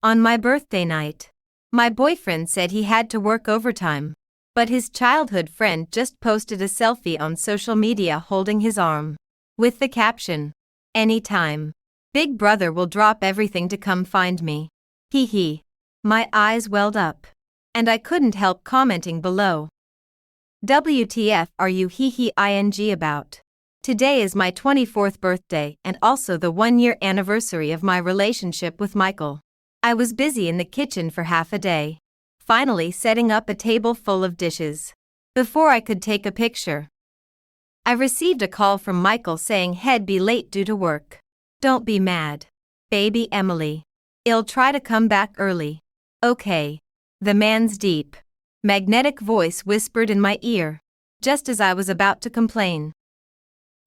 On my birthday night, my boyfriend said he had to work overtime, but his childhood friend just posted a selfie on social media holding his arm, with the caption, "Anytime. Big brother will drop everything to come find me." Hee hee. My eyes welled up, and I couldn't help commenting below. WTF are you ing about? Today is my 24th birthday and also the 1-year anniversary of my relationship with Michael. I was busy in the kitchen for half a day, finally setting up a table full of dishes, before I could take a picture. I received a call from Michael saying he'd be late due to work. "Don't be mad, baby Emily. I'll try to come back early." "Okay." The man's deep, magnetic voice whispered in my ear, just as I was about to complain.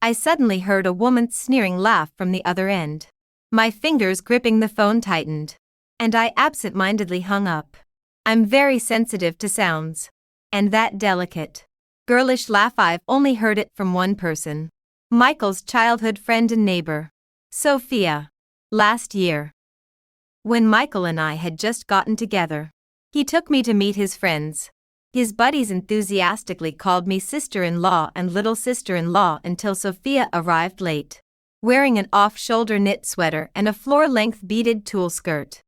I suddenly heard a woman's sneering laugh from the other end. My fingers gripping the phone tightened, and I absent-mindedly hung up. I'm very sensitive to sounds, and that delicate, girlish laugh I've only heard it from one person. Michael's childhood friend and neighbor, Sophia. Last year, when Michael and I had just gotten together, he took me to meet his friends. His buddies enthusiastically called me sister-in-law and little sister-in-law until Sophia arrived late, wearing an off-shoulder knit sweater and a floor-length beaded tulle skirt,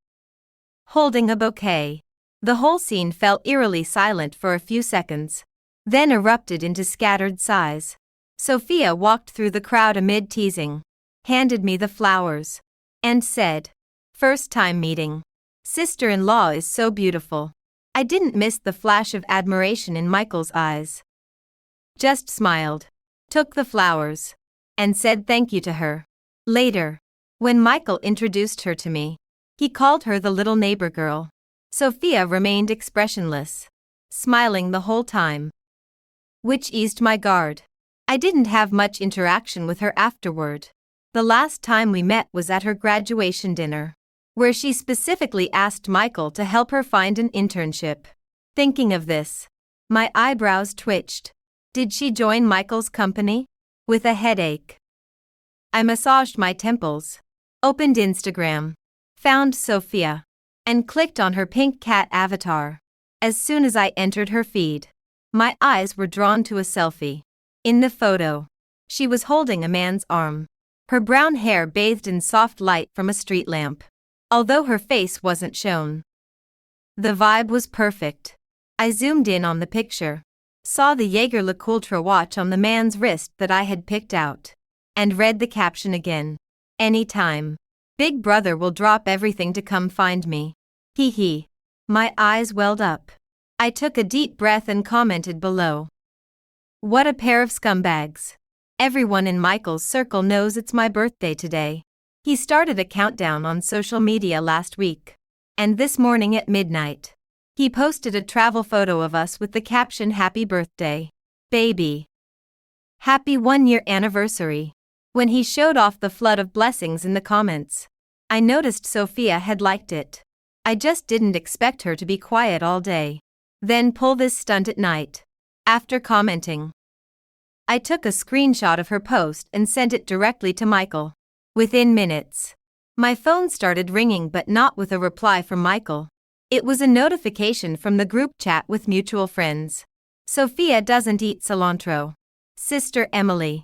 holding a bouquet. The whole scene fell eerily silent for a few seconds, then erupted into scattered sighs. Sophia walked through the crowd amid teasing, handed me the flowers, and said, "First time meeting. Sister-in-law is so beautiful." I didn't miss the flash of admiration in Michael's eyes. Just smiled, took the flowers, and said thank you to her. Later, when Michael introduced her to me, he called her the little neighbor girl. Sophia remained expressionless, smiling the whole time, which eased my guard. I didn't have much interaction with her afterward. The last time we met was at her graduation dinner, where she specifically asked Michael to help her find an internship. Thinking of this, my eyebrows twitched. Did she join Michael's company? With a headache, I massaged my temples, opened Instagram, found Sophia, and clicked on her pink cat avatar. As soon as I entered her feed, my eyes were drawn to a selfie. In the photo, she was holding a man's arm, her brown hair bathed in soft light from a street lamp, although her face wasn't shown. The vibe was perfect. I zoomed in on the picture, saw the Jaeger LeCoultre watch on the man's wrist that I had picked out, and read the caption again. "Anytime. Big brother will drop everything to come find me." Hee hee. My eyes welled up. I took a deep breath and commented below, "What a pair of scumbags. Everyone in Michael's circle knows it's my birthday today. He started a countdown on social media last week, and this morning at midnight, he posted a travel photo of us with the caption, 'Happy birthday, baby. Happy 1-year anniversary.'" When he showed off the flood of blessings in the comments, I noticed Sophia had liked it. I just didn't expect her to be quiet all day, then pull this stunt at night. After commenting, I took a screenshot of her post and sent it directly to Michael. Within minutes, my phone started ringing, but not with a reply from Michael. It was a notification from the group chat with mutual friends. "Sophia doesn't eat cilantro. Sister Emily."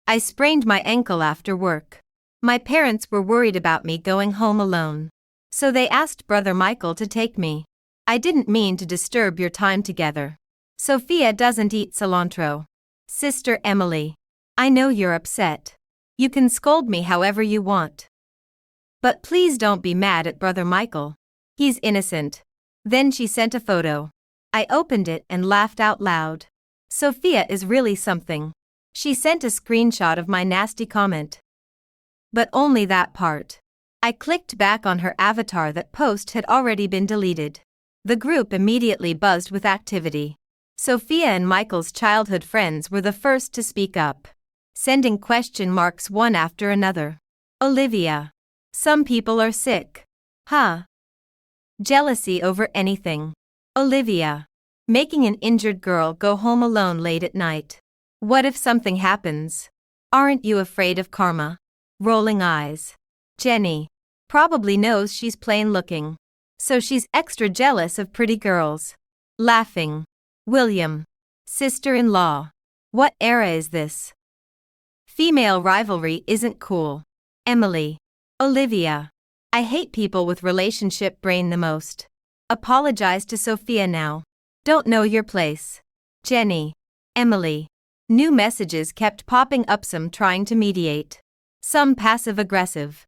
I sprained my ankle after work. My parents were worried about me going home alone, so they asked brother Michael to take me. "I didn't mean to disturb your time together. Sophia doesn't eat cilantro. Sister Emily. I know you're upset. You can scold me however you want, but please don't be mad at brother Michael. He's innocent." Then she sent a photo. I opened it and laughed out loud. Sophia is really something. She sent a screenshot of my nasty comment, but only that part. I clicked back on her avatar. That post had already been deleted. The group immediately buzzed with activity. Sophia and Michael's childhood friends were the first to speak up, sending question marks one after another. Olivia. Some people are sick. Huh? Jealousy over anything. Olivia. Making an injured girl go home alone late at night. What if something happens? Aren't you afraid of karma? Rolling eyes. Jenny. probably knows she's plain looking. So she's extra jealous of pretty girls. Laughing. William. Sister-in-law. What era is this? Female rivalry isn't cool. Emily. Olivia. I hate people with relationship brain the most. Apologize to Sophia now. Don't know your place. Jenny. Emily. New messages kept popping up, some trying to mediate. Some passive-aggressive.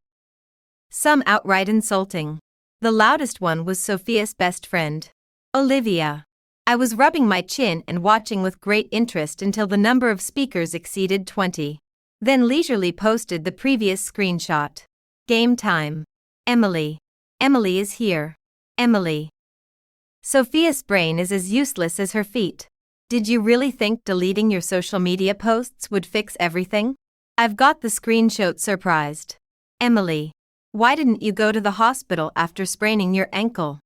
Some outright insulting. The loudest one was Sophia's best friend. Olivia. I was rubbing my chin and watching with great interest until the number of speakers exceeded 20. Then leisurely posted the previous screenshot. Game time. Emily. Emily is here. Emily. Sophia's brain is as useless as her feet. Did you really think deleting your social media posts would fix everything? I've got the screenshot surprised. Emily. Why didn't you go to the hospital after spraining your ankle?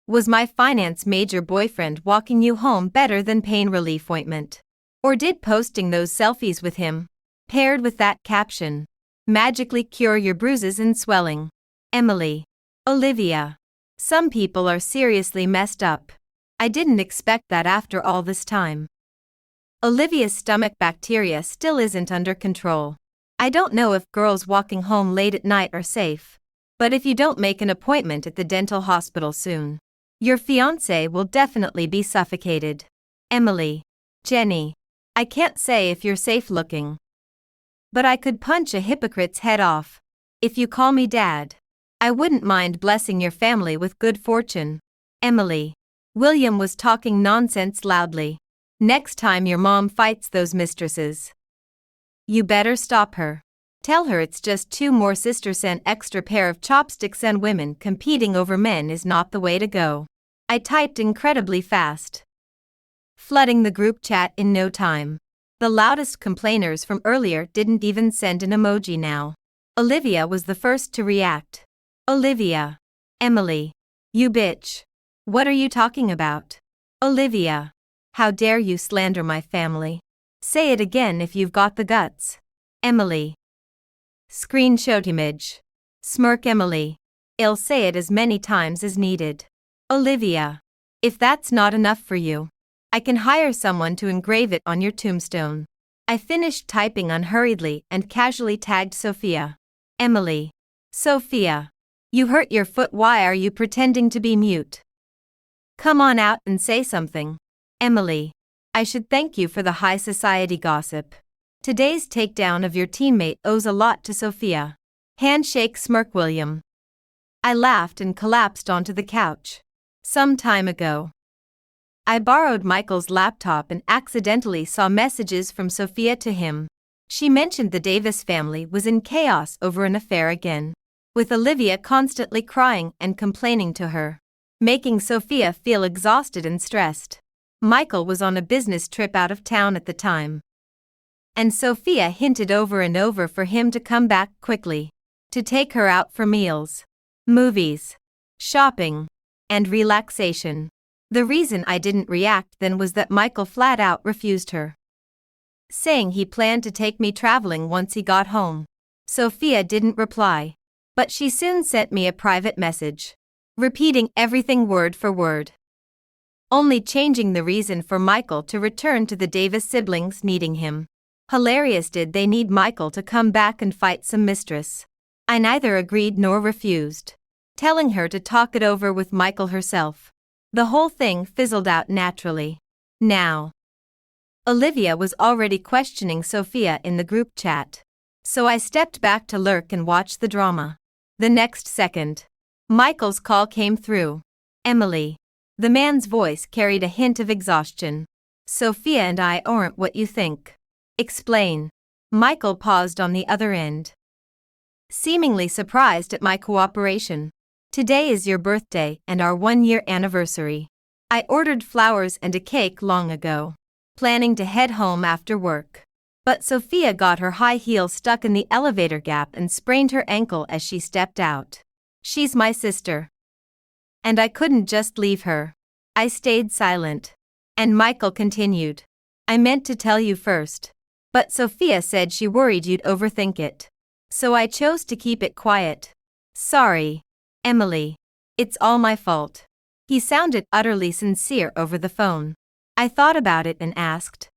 Was my finance major boyfriend walking you home better than pain relief ointment? Or did posting those selfies with him, paired with that caption, magically cure your bruises and swelling? Emily. Olivia. Some people are seriously messed up. I didn't expect that after all this time. Olivia's stomach bacteria still isn't under control. I don't know if girls walking home late at night are safe. But if you don't make an appointment at the dental hospital soon, your fiancé will definitely be suffocated. Emily. Jenny. I can't say if you're safe looking. But I could punch a hypocrite's head off. If you call me dad, I wouldn't mind blessing your family with good fortune. Emily. William was talking nonsense loudly. Next time your mom fights those mistresses, you better stop her. Tell her it's just two more sisters, an extra pair of chopsticks, and women competing over men is not the way to go. I typed incredibly fast, flooding the group chat in no time. The loudest complainers from earlier didn't even send an emoji now. Olivia was the first to react. Olivia. Emily. You bitch. What are you talking about? Olivia. How dare you slander my family? Say it again if you've got the guts. Emily. Screenshot image. Smirk Emily. I'll say it as many times as needed. Olivia. If that's not enough for you, I can hire someone to engrave it on your tombstone. I finished typing unhurriedly and casually tagged Sophia. Emily. Sophia. You hurt your foot. Why are you pretending to be mute? Come on out and say something. Emily. I should thank you for the high society gossip. Today's takedown of your teammate owes a lot to Sophia. Handshake smirk William. I laughed and collapsed onto the couch. Some time ago, I borrowed Michael's laptop and accidentally saw messages from Sophia to him. She mentioned the Davis family was in chaos over an affair again, with Olivia constantly crying and complaining to her, making Sophia feel exhausted and stressed. Michael was on a business trip out of town at the time, and Sophia hinted over and over for him to come back quickly, to take her out for meals, movies, shopping, and relaxation. The reason I didn't react then was that Michael flat out refused her, saying he planned to take me traveling once he got home. Sophia didn't reply, but she soon sent me a private message, repeating everything word for word, only changing the reason for Michael to return to the Davis siblings needing him. Hilarious. Did they need Michael to come back and fight some mistress? I neither agreed nor refused, telling her to talk it over with Michael herself. The whole thing fizzled out naturally. Now, Olivia was already questioning Sophia in the group chat, so I stepped back to lurk and watch the drama. The next second, Michael's call came through. Emily. The man's voice carried a hint of exhaustion. Sophia and I aren't what you think. Explain. Michael paused on the other end, seemingly surprised at my cooperation. Today is your birthday and our 1-year anniversary. I ordered flowers and a cake long ago, planning to head home after work. But Sophia got her high heel stuck in the elevator gap and sprained her ankle as she stepped out. She's my sister, and I couldn't just leave her. I stayed silent, and Michael continued. I meant to tell you first, but Sophia said she worried you'd overthink it, so I chose to keep it quiet. Sorry, Emily. It's all my fault. He sounded utterly sincere over the phone. I thought about it and asked,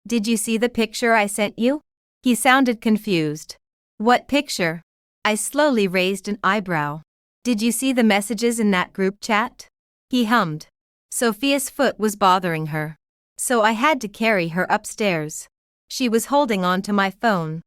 "Did you see the picture I sent you?" He sounded confused. "What picture?" I slowly raised an eyebrow. "Did you see the messages in that group chat?" He hummed. Sophia's foot was bothering her, so I had to carry her upstairs. She was holding on to my phone,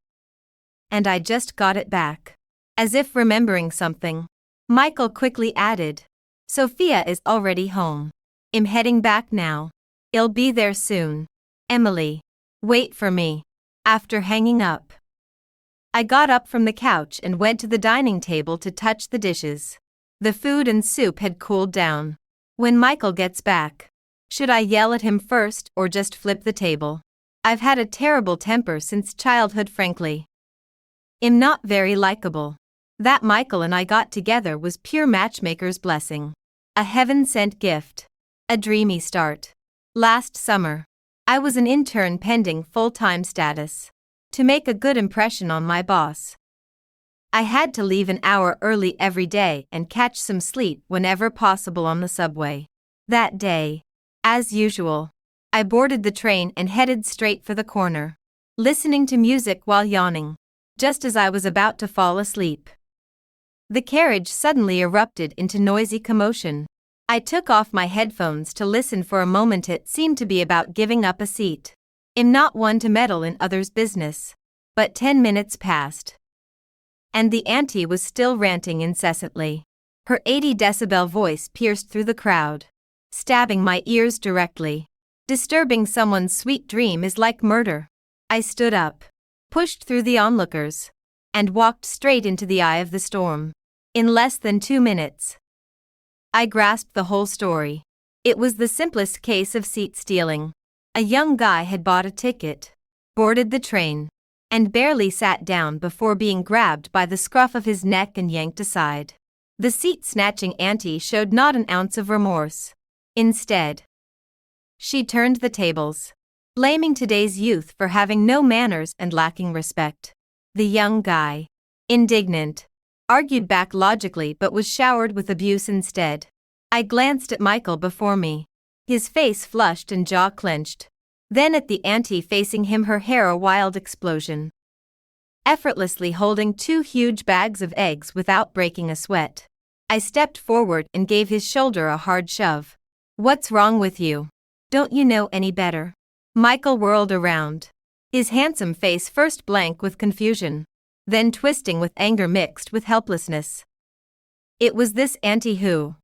and I just got it back. As if remembering something, Michael quickly added, "Sophia is already home. I'm heading back now. I'll be there soon. Emily, wait for me." After hanging up, I got up from the couch and went to the dining table to touch the dishes. The food and soup had cooled down. When Michael gets back, should I yell at him first or just flip the table? I've had a terrible temper since childhood, frankly. I'm not very likable. That Michael and I got together was pure matchmaker's blessing. A heaven-sent gift. A dreamy start. Last summer, I was an intern pending full-time status. To make a good impression on my boss, I had to leave an hour early every day and catch some sleep whenever possible on the subway. That day, as usual, I boarded the train and headed straight for the corner, listening to music while yawning. Just as I was about to fall asleep, the carriage suddenly erupted into noisy commotion. I took off my headphones to listen for a moment. It seemed to be about giving up a seat. I'm not one to meddle in others' business. But 10 minutes passed, and the auntie was still ranting incessantly. Her 80-decibel voice pierced through the crowd, stabbing my ears directly. Disturbing someone's sweet dream is like murder. I stood up, pushed through the onlookers, and walked straight into the eye of the storm. In less than 2 minutes, I grasped the whole story. It was the simplest case of seat stealing. A young guy had bought a ticket, boarded the train, and barely sat down before being grabbed by the scruff of his neck and yanked aside. The seat-snatching auntie showed not an ounce of remorse. Instead, she turned the tables, blaming today's youth for having no manners and lacking respect. The young guy, indignant, argued back logically but was showered with abuse instead. I glanced at Michael before me, his face flushed and jaw clenched. Then at the auntie facing him, her hair a wild explosion. Effortlessly holding 2 huge bags of eggs without breaking a sweat, I stepped forward and gave his shoulder a hard shove. "What's wrong with you? Don't you know any better?" Michael whirled around, his handsome face first blank with confusion, then twisting with anger mixed with helplessness. It was this auntie who...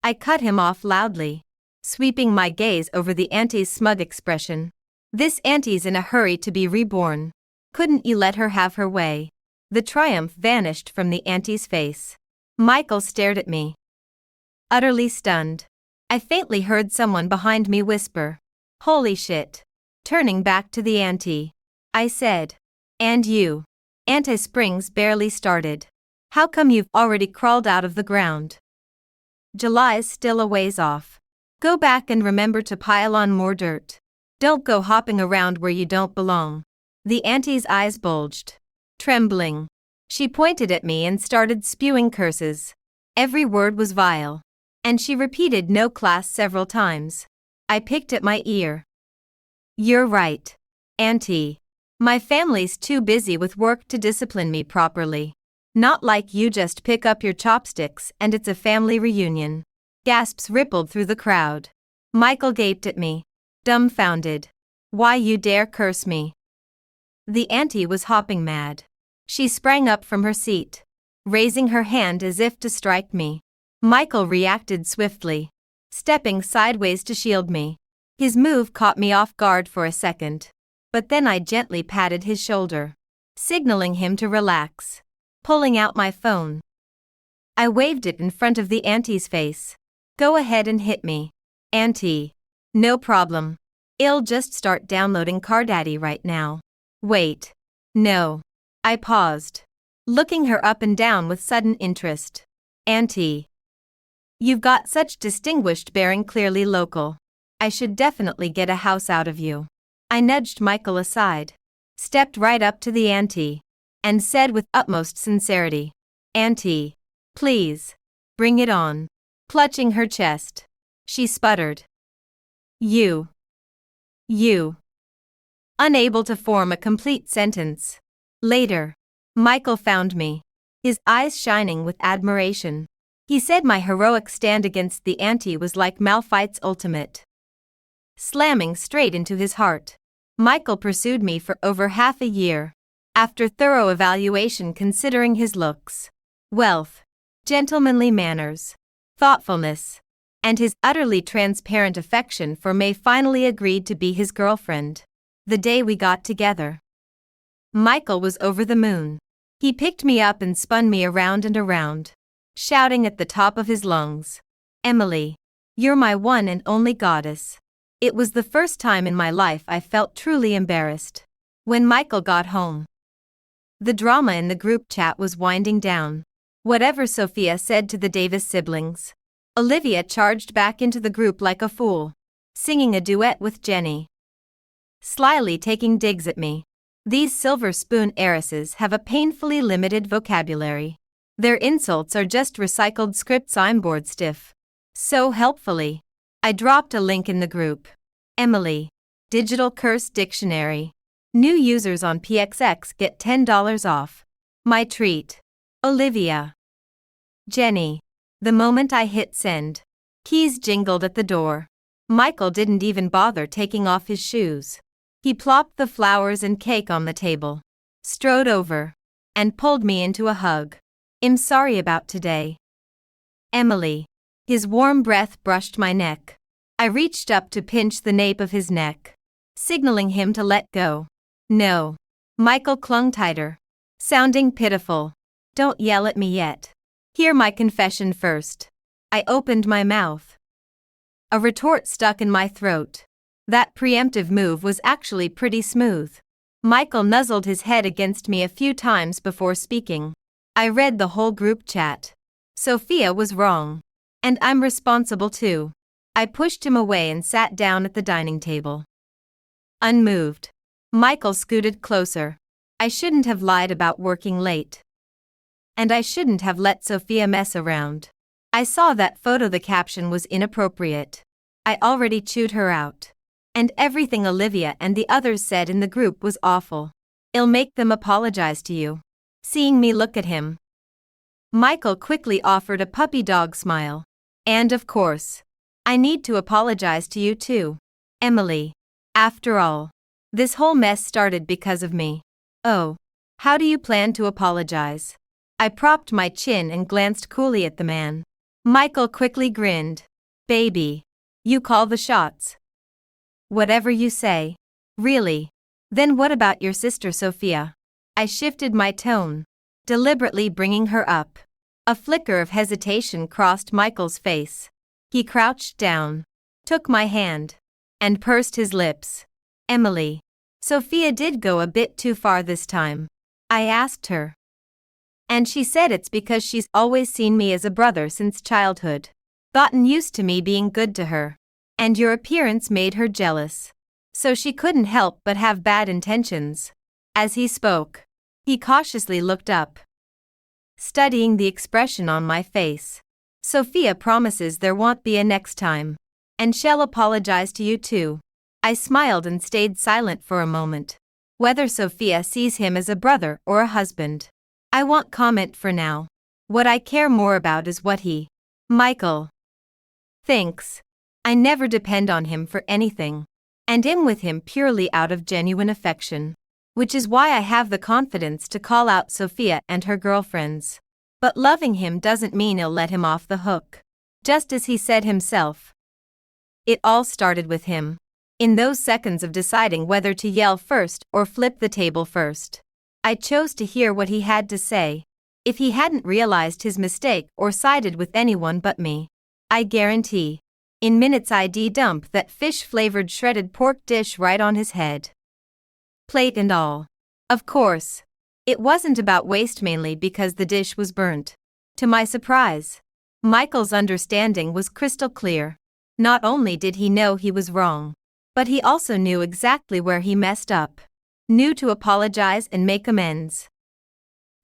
I cut him off loudly, sweeping my gaze over the auntie's smug expression. "This auntie's in a hurry to be reborn. Couldn't you let her have her way?" The triumph vanished from the auntie's face. Michael stared at me, utterly stunned. I faintly heard someone behind me whisper, "Holy shit." Turning back to the auntie, I said, "And you? Auntie Springs barely started. How come you've already crawled out of the ground? July's still a ways off. Go back and remember to pile on more dirt. Don't go hopping around where you don't belong." The auntie's eyes bulged. Trembling, she pointed at me and started spewing curses. Every word was vile, and she repeated "no class" several times. I picked at my ear. "You're right, auntie. My family's too busy with work to discipline me properly. Not like you just pick up your chopsticks and it's a family reunion." Gasps rippled through the crowd. Michael gaped at me, dumbfounded. "Why you dare curse me?" The auntie was hopping mad. She sprang up from her seat, raising her hand as if to strike me. Michael reacted swiftly, stepping sideways to shield me. His move caught me off guard for a second, but then I gently patted his shoulder, signaling him to relax. Pulling out my phone, I waved it in front of the auntie's face. "Go ahead and hit me, auntie. No problem. I'll just start downloading Cardaddy right now." "Wait. No." I paused, looking her up and down with sudden interest. "Auntie, you've got such distinguished bearing, clearly local. I should definitely get a house out of you." I nudged Michael aside, stepped right up to the auntie, and said with utmost sincerity, Auntie. Please. Bring it on. Clutching her chest. She sputtered. You. Unable to form a complete sentence. Later. Michael found me. His eyes shining with admiration. He said my heroic stand against the auntie was like Malphite's ultimate. Slamming straight into his heart. Michael pursued me for over half a year. After thorough evaluation considering his looks, wealth, gentlemanly manners, thoughtfulness, and his utterly transparent affection for May, finally agreed to be his girlfriend. The day we got together, Michael was over the moon. He picked me up and spun me around and around, shouting at the top of his lungs, "Emily, you're my one and only goddess." It was the first time in my life I felt truly embarrassed. When Michael got home, the drama in the group chat was winding down. Whatever Sophia said to the Davis siblings, Olivia charged back into the group like a fool, singing a duet with Jenny, slyly taking digs at me. These silver spoon heiresses have a painfully limited vocabulary. Their insults are just recycled scripts. I'm bored stiff. So helpfully, I dropped a link in the group. Emily, Digital Curse Dictionary. New users on PXX get $10 off. My treat. Olivia. Jenny. The moment I hit send, keys jingled at the door. Michael didn't even bother taking off his shoes. He plopped the flowers and cake on the table, strode over, and pulled me into a hug. "I'm sorry about today, Emily." His warm breath brushed my neck. I reached up to pinch the nape of his neck, signaling him to let go. "No." Michael clung tighter, sounding pitiful. "Don't yell at me yet. Hear my confession first." I opened my mouth. A retort stuck in my throat. That preemptive move was actually pretty smooth. Michael nuzzled his head against me a few times before speaking. "I read the whole group chat. Sophia was wrong. And I'm responsible too." I pushed him away and sat down at the dining table, unmoved. Michael scooted closer. "I shouldn't have lied about working late. And I shouldn't have let Sophia mess around. I saw that photo. The caption was inappropriate. I already chewed her out. And everything Olivia and the others said in the group was awful. I'll make them apologize to you." Seeing me look at him, Michael quickly offered a puppy dog smile. "And of course, I need to apologize to you too, Emily. After all, this whole mess started because of me." "Oh, how do you plan to apologize?" I propped my chin and glanced coolly at the man. Michael quickly grinned. "Baby, you call the shots. Whatever you say." "Really? Then what about your sister Sophia?" I shifted my tone, deliberately bringing her up. A flicker of hesitation crossed Michael's face. He crouched down, took my hand, and pursed his lips. "Emily, Sophia did go a bit too far this time." I asked her. And she said it's because she's always seen me as a brother since childhood. Gotten used to me being good to her. And your appearance made her jealous. So she couldn't help but have bad intentions. As he spoke, he cautiously looked up, studying the expression on my face. "Sophia promises there won't be a next time. And she'll apologize to you too." I smiled and stayed silent for a moment. Whether Sophia sees him as a brother or a husband, I won't comment for now. What I care more about is what he, Michael, thinks. I never depend on him for anything, and am with him purely out of genuine affection. Which is why I have the confidence to call out Sophia and her girlfriends. But loving him doesn't mean I'll let him off the hook. Just as he said himself. It all started with him. In those seconds of deciding whether to yell first or flip the table first, I chose to hear what he had to say. If he hadn't realized his mistake or sided with anyone but me, I guarantee, in minutes I'd dump that fish-flavored shredded pork dish right on his head. Plate and all. Of course, it wasn't about waste, mainly because the dish was burnt. To my surprise, Michael's understanding was crystal clear. Not only did he know he was wrong, but he also knew exactly where he messed up. Knew to apologize and make amends.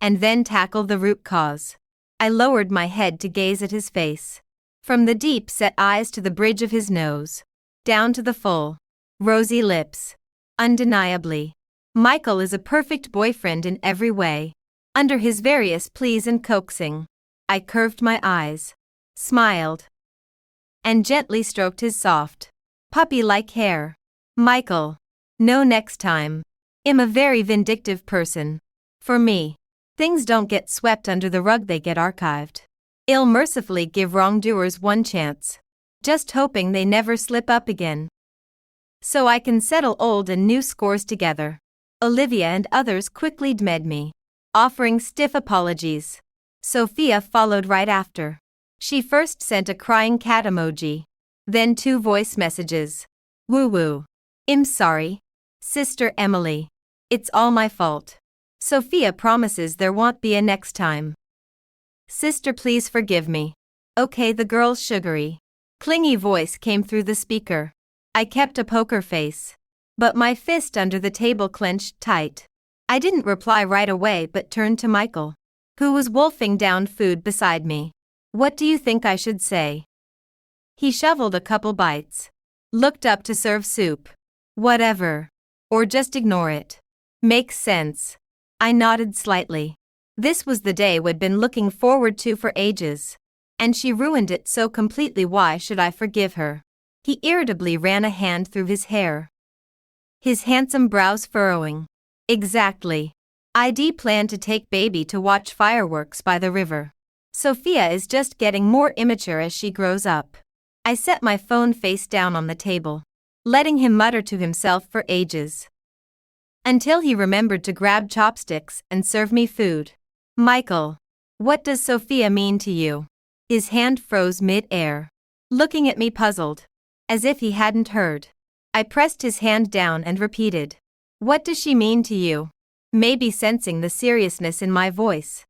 and then tackle the root cause. I lowered my head to gaze at his face. From the deep-set eyes to the bridge of his nose, down to the full, rosy lips. Undeniably, Michael is a perfect boyfriend in every way. Under his various pleas and coaxing, I curved my eyes, smiled, and gently stroked his soft, puppy-like hair. Michael, no, next time. I'm a very vindictive person. For me, things don't get swept under the rug, they get archived. I'll mercifully give wrongdoers one chance, just hoping they never slip up again, so I can settle old and new scores together. Olivia and others quickly DM'd me, offering stiff apologies. Sophia followed right after. She first sent a crying cat emoji, then 2 voice messages. Woo-woo. I'm sorry, Sister Emily. It's all my fault. Sophia promises there won't be a next time. Sister, please forgive me. Okay, the girl's sugary, clingy voice came through the speaker. I kept a poker face, but my fist under the table clenched tight. I didn't reply right away but turned to Michael, who was wolfing down food beside me. What do you think I should say? He shoveled a couple bites, looked up to serve soup. Whatever. Or just ignore it. Makes sense. I nodded slightly. This was the day we'd been looking forward to for ages, and she ruined it so completely. Why should I forgive her? He irritably ran a hand through his hair, his handsome brows furrowing. Exactly. ID planned to take baby to watch fireworks by the river. Sophia is just getting more immature as she grows up. I set my phone face down on the table, letting him mutter to himself for ages, until he remembered to grab chopsticks and serve me food. Michael, what does Sophia mean to you? His hand froze mid-air, looking at me puzzled, as if he hadn't heard. I pressed his hand down and repeated, what does she mean to you? Maybe sensing the seriousness in my voice,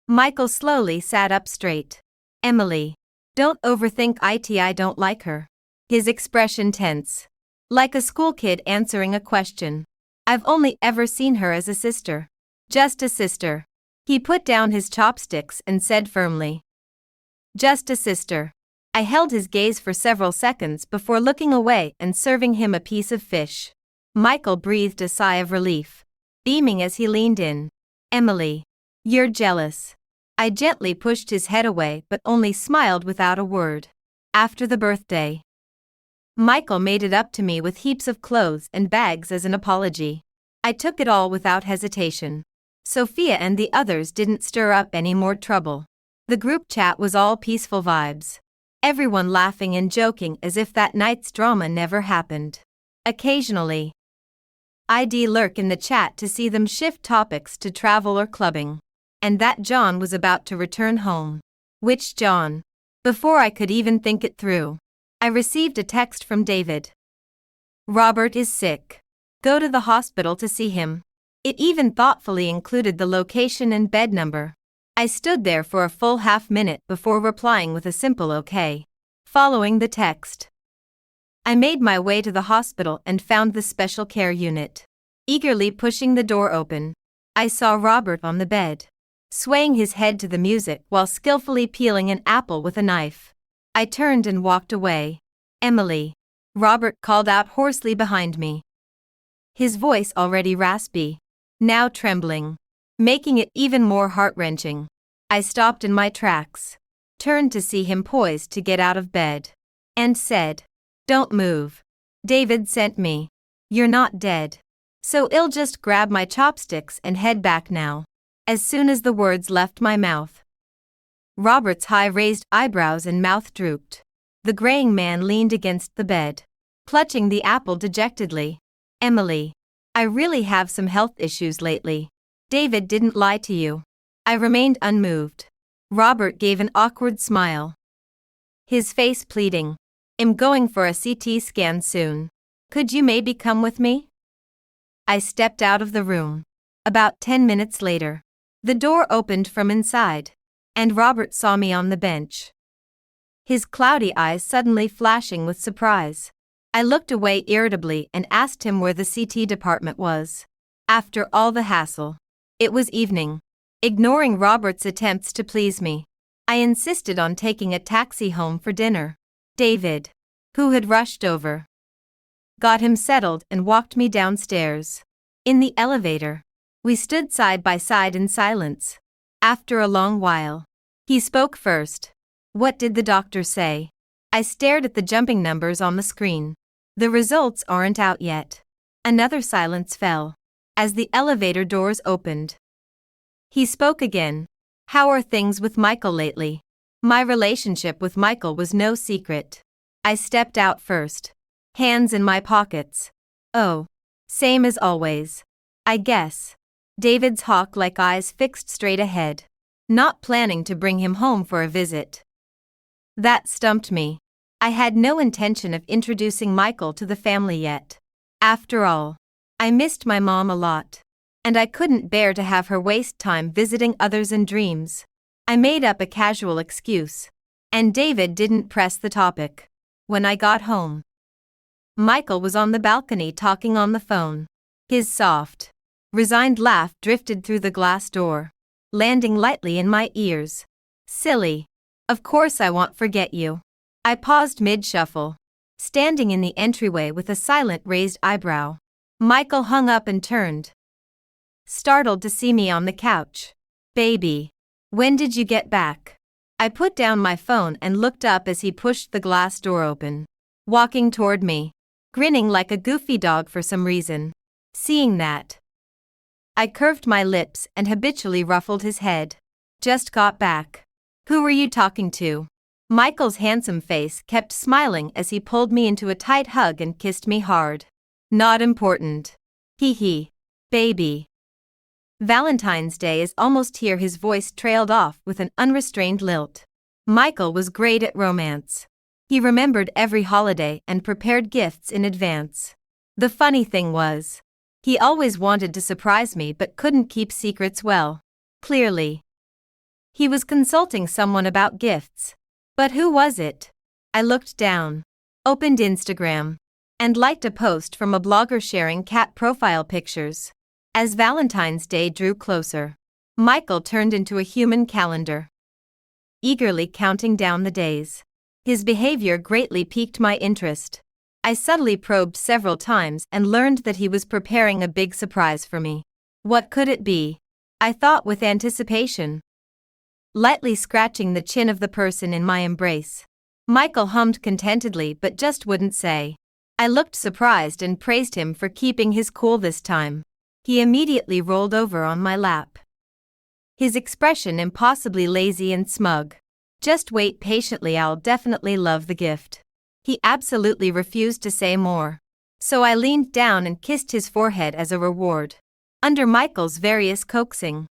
Michael slowly sat up straight. Emily, don't overthink it. I don't like her. His expression tense, like a school kid answering a question. I've only ever seen her as a sister. Just a sister. He put down his chopsticks and said firmly, just a sister. I held his gaze for several seconds before looking away and serving him a piece of fish. Michael breathed a sigh of relief, beaming as he leaned in. Emily, you're jealous. I gently pushed his head away but only smiled without a word. After the birthday, Michael made it up to me with heaps of clothes and bags as an apology. I took it all without hesitation. Sophia and the others didn't stir up any more trouble. The group chat was all peaceful vibes, everyone laughing and joking as if that night's drama never happened. Occasionally, I'd lurk in the chat to see them shift topics to travel or clubbing, and that John was about to return home. Which John? Before I could even think it through, I received a text from David. Robert is sick. Go to the hospital to see him. It even thoughtfully included the location and bed number. I stood there for a full half-minute before replying with a simple okay. Following the text, I made my way to the hospital and found the special care unit. Eagerly pushing the door open, I saw Robert on the bed, swaying his head to the music while skillfully peeling an apple with a knife. I turned and walked away. Emily, Robert called out hoarsely behind me, his voice already raspy, now trembling, making it even more heart-wrenching. I stopped in my tracks, turned to see him poised to get out of bed, and said, don't move. David sent me. You're not dead. So I'll just grab my chopsticks and head back now. As soon as the words left my mouth, Robert's high-raised eyebrows and mouth drooped. The graying man leaned against the bed, clutching the apple dejectedly. Emily, I really have some health issues lately. David didn't lie to you. I remained unmoved. Robert gave an awkward smile, his face pleading. I'm going for a CT scan soon. Could you maybe come with me? I stepped out of the room. About 10 minutes later, the door opened from inside, and Robert saw me on the bench, his cloudy eyes suddenly flashing with surprise. I looked away irritably and asked him where the CT department was. After all the hassle, it was evening. Ignoring Robert's attempts to please me, I insisted on taking a taxi home for dinner. David, who had rushed over, got him settled and walked me downstairs. In the elevator, we stood side by side in silence. After a long while, he spoke first. "What did the doctor say?" I stared at the jumping numbers on the screen. "The results aren't out yet." Another silence fell as the elevator doors opened. He spoke again. "How are things with Michael lately?" My relationship with Michael was no secret. I stepped out first, hands in my pockets. "Oh, same as always, I guess." David's hawk-like eyes fixed straight ahead. "Not planning to bring him home for a visit." That stumped me. I had no intention of introducing Michael to the family yet. After all, I missed my mom a lot, and I couldn't bear to have her waste time visiting others in dreams. I made up a casual excuse, and David didn't press the topic. When I got home, Michael was on the balcony talking on the phone. His soft, resigned laugh drifted through the glass door, landing lightly in my ears. "Silly. Of course I won't forget you." I paused mid-shuffle, standing in the entryway with a silent raised eyebrow. Michael hung up and turned, startled to see me on the couch. "Baby, when did you get back?" I put down my phone and looked up as he pushed the glass door open, walking toward me, grinning like a goofy dog for some reason. Seeing that, I curved my lips and habitually ruffled his head. "Just got back. Who were you talking to?" Michael's handsome face kept smiling as he pulled me into a tight hug and kissed me hard. "Not important. Hee hee. Baby. Valentine's Day is almost here." His voice trailed off with an unrestrained lilt. Michael was great at romance. He remembered every holiday and prepared gifts in advance. The funny thing was, he always wanted to surprise me but couldn't keep secrets well. Clearly, he was consulting someone about gifts. But who was it? I looked down, opened Instagram, and liked a post from a blogger sharing cat profile pictures. As Valentine's Day drew closer, Michael turned into a human calendar, eagerly counting down the days. His behavior greatly piqued my interest. I subtly probed several times and learned that he was preparing a big surprise for me. What could it be? I thought with anticipation, lightly scratching the chin of the person in my embrace. Michael hummed contentedly but just wouldn't say. I looked surprised and praised him for keeping his cool this time. He immediately rolled over on my lap, his expression impossibly lazy and smug. "Just wait patiently, I'll definitely love the gift." He absolutely refused to say more, so I leaned down and kissed his forehead as a reward. Under Michael's various coaxing,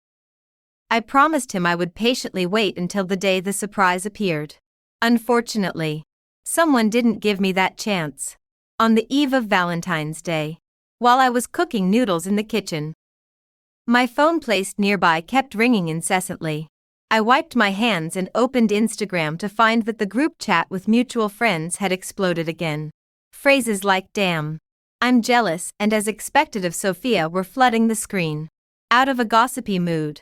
I promised him I would patiently wait until the day the surprise appeared. Unfortunately, someone didn't give me that chance. On the eve of Valentine's Day, while I was cooking noodles in the kitchen, my phone placed nearby kept ringing incessantly. I wiped my hands and opened Instagram to find that the group chat with mutual friends had exploded again. Phrases like "damn," "I'm jealous," and "as expected of Sophia" were flooding the screen. Out of a gossipy mood,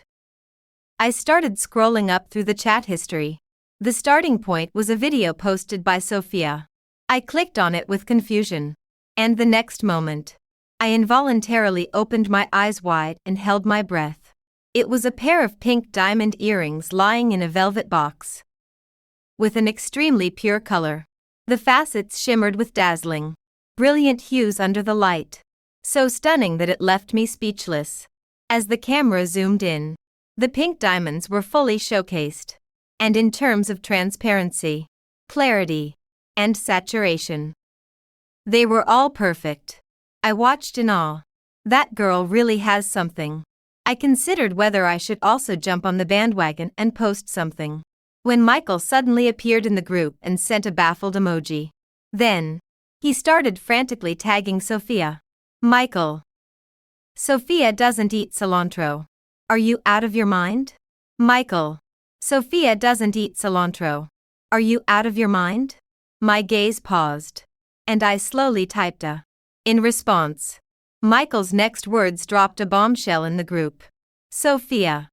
I started scrolling up through the chat history. The starting point was a video posted by Sophia. I clicked on it with confusion, and the next moment, I involuntarily opened my eyes wide and held my breath. It was a pair of pink diamond earrings lying in a velvet box, with an extremely pure color. The facets shimmered with dazzling, brilliant hues under the light, so stunning that it left me speechless. As the camera zoomed in, the pink diamonds were fully showcased, and in terms of transparency, clarity, and saturation, they were all perfect. I watched in awe. That girl really has something. I considered whether I should also jump on the bandwagon and post something, when Michael suddenly appeared in the group and sent a baffled emoji. Then, he started frantically tagging Sophia. "Michael, Sophia doesn't eat cilantro. Are you out of your mind?" "Michael, Sophia doesn't eat cilantro. Are you out of your mind?" My gaze paused, and I slowly typed a. In response, Michael's next words dropped a bombshell in the group. "Sophia,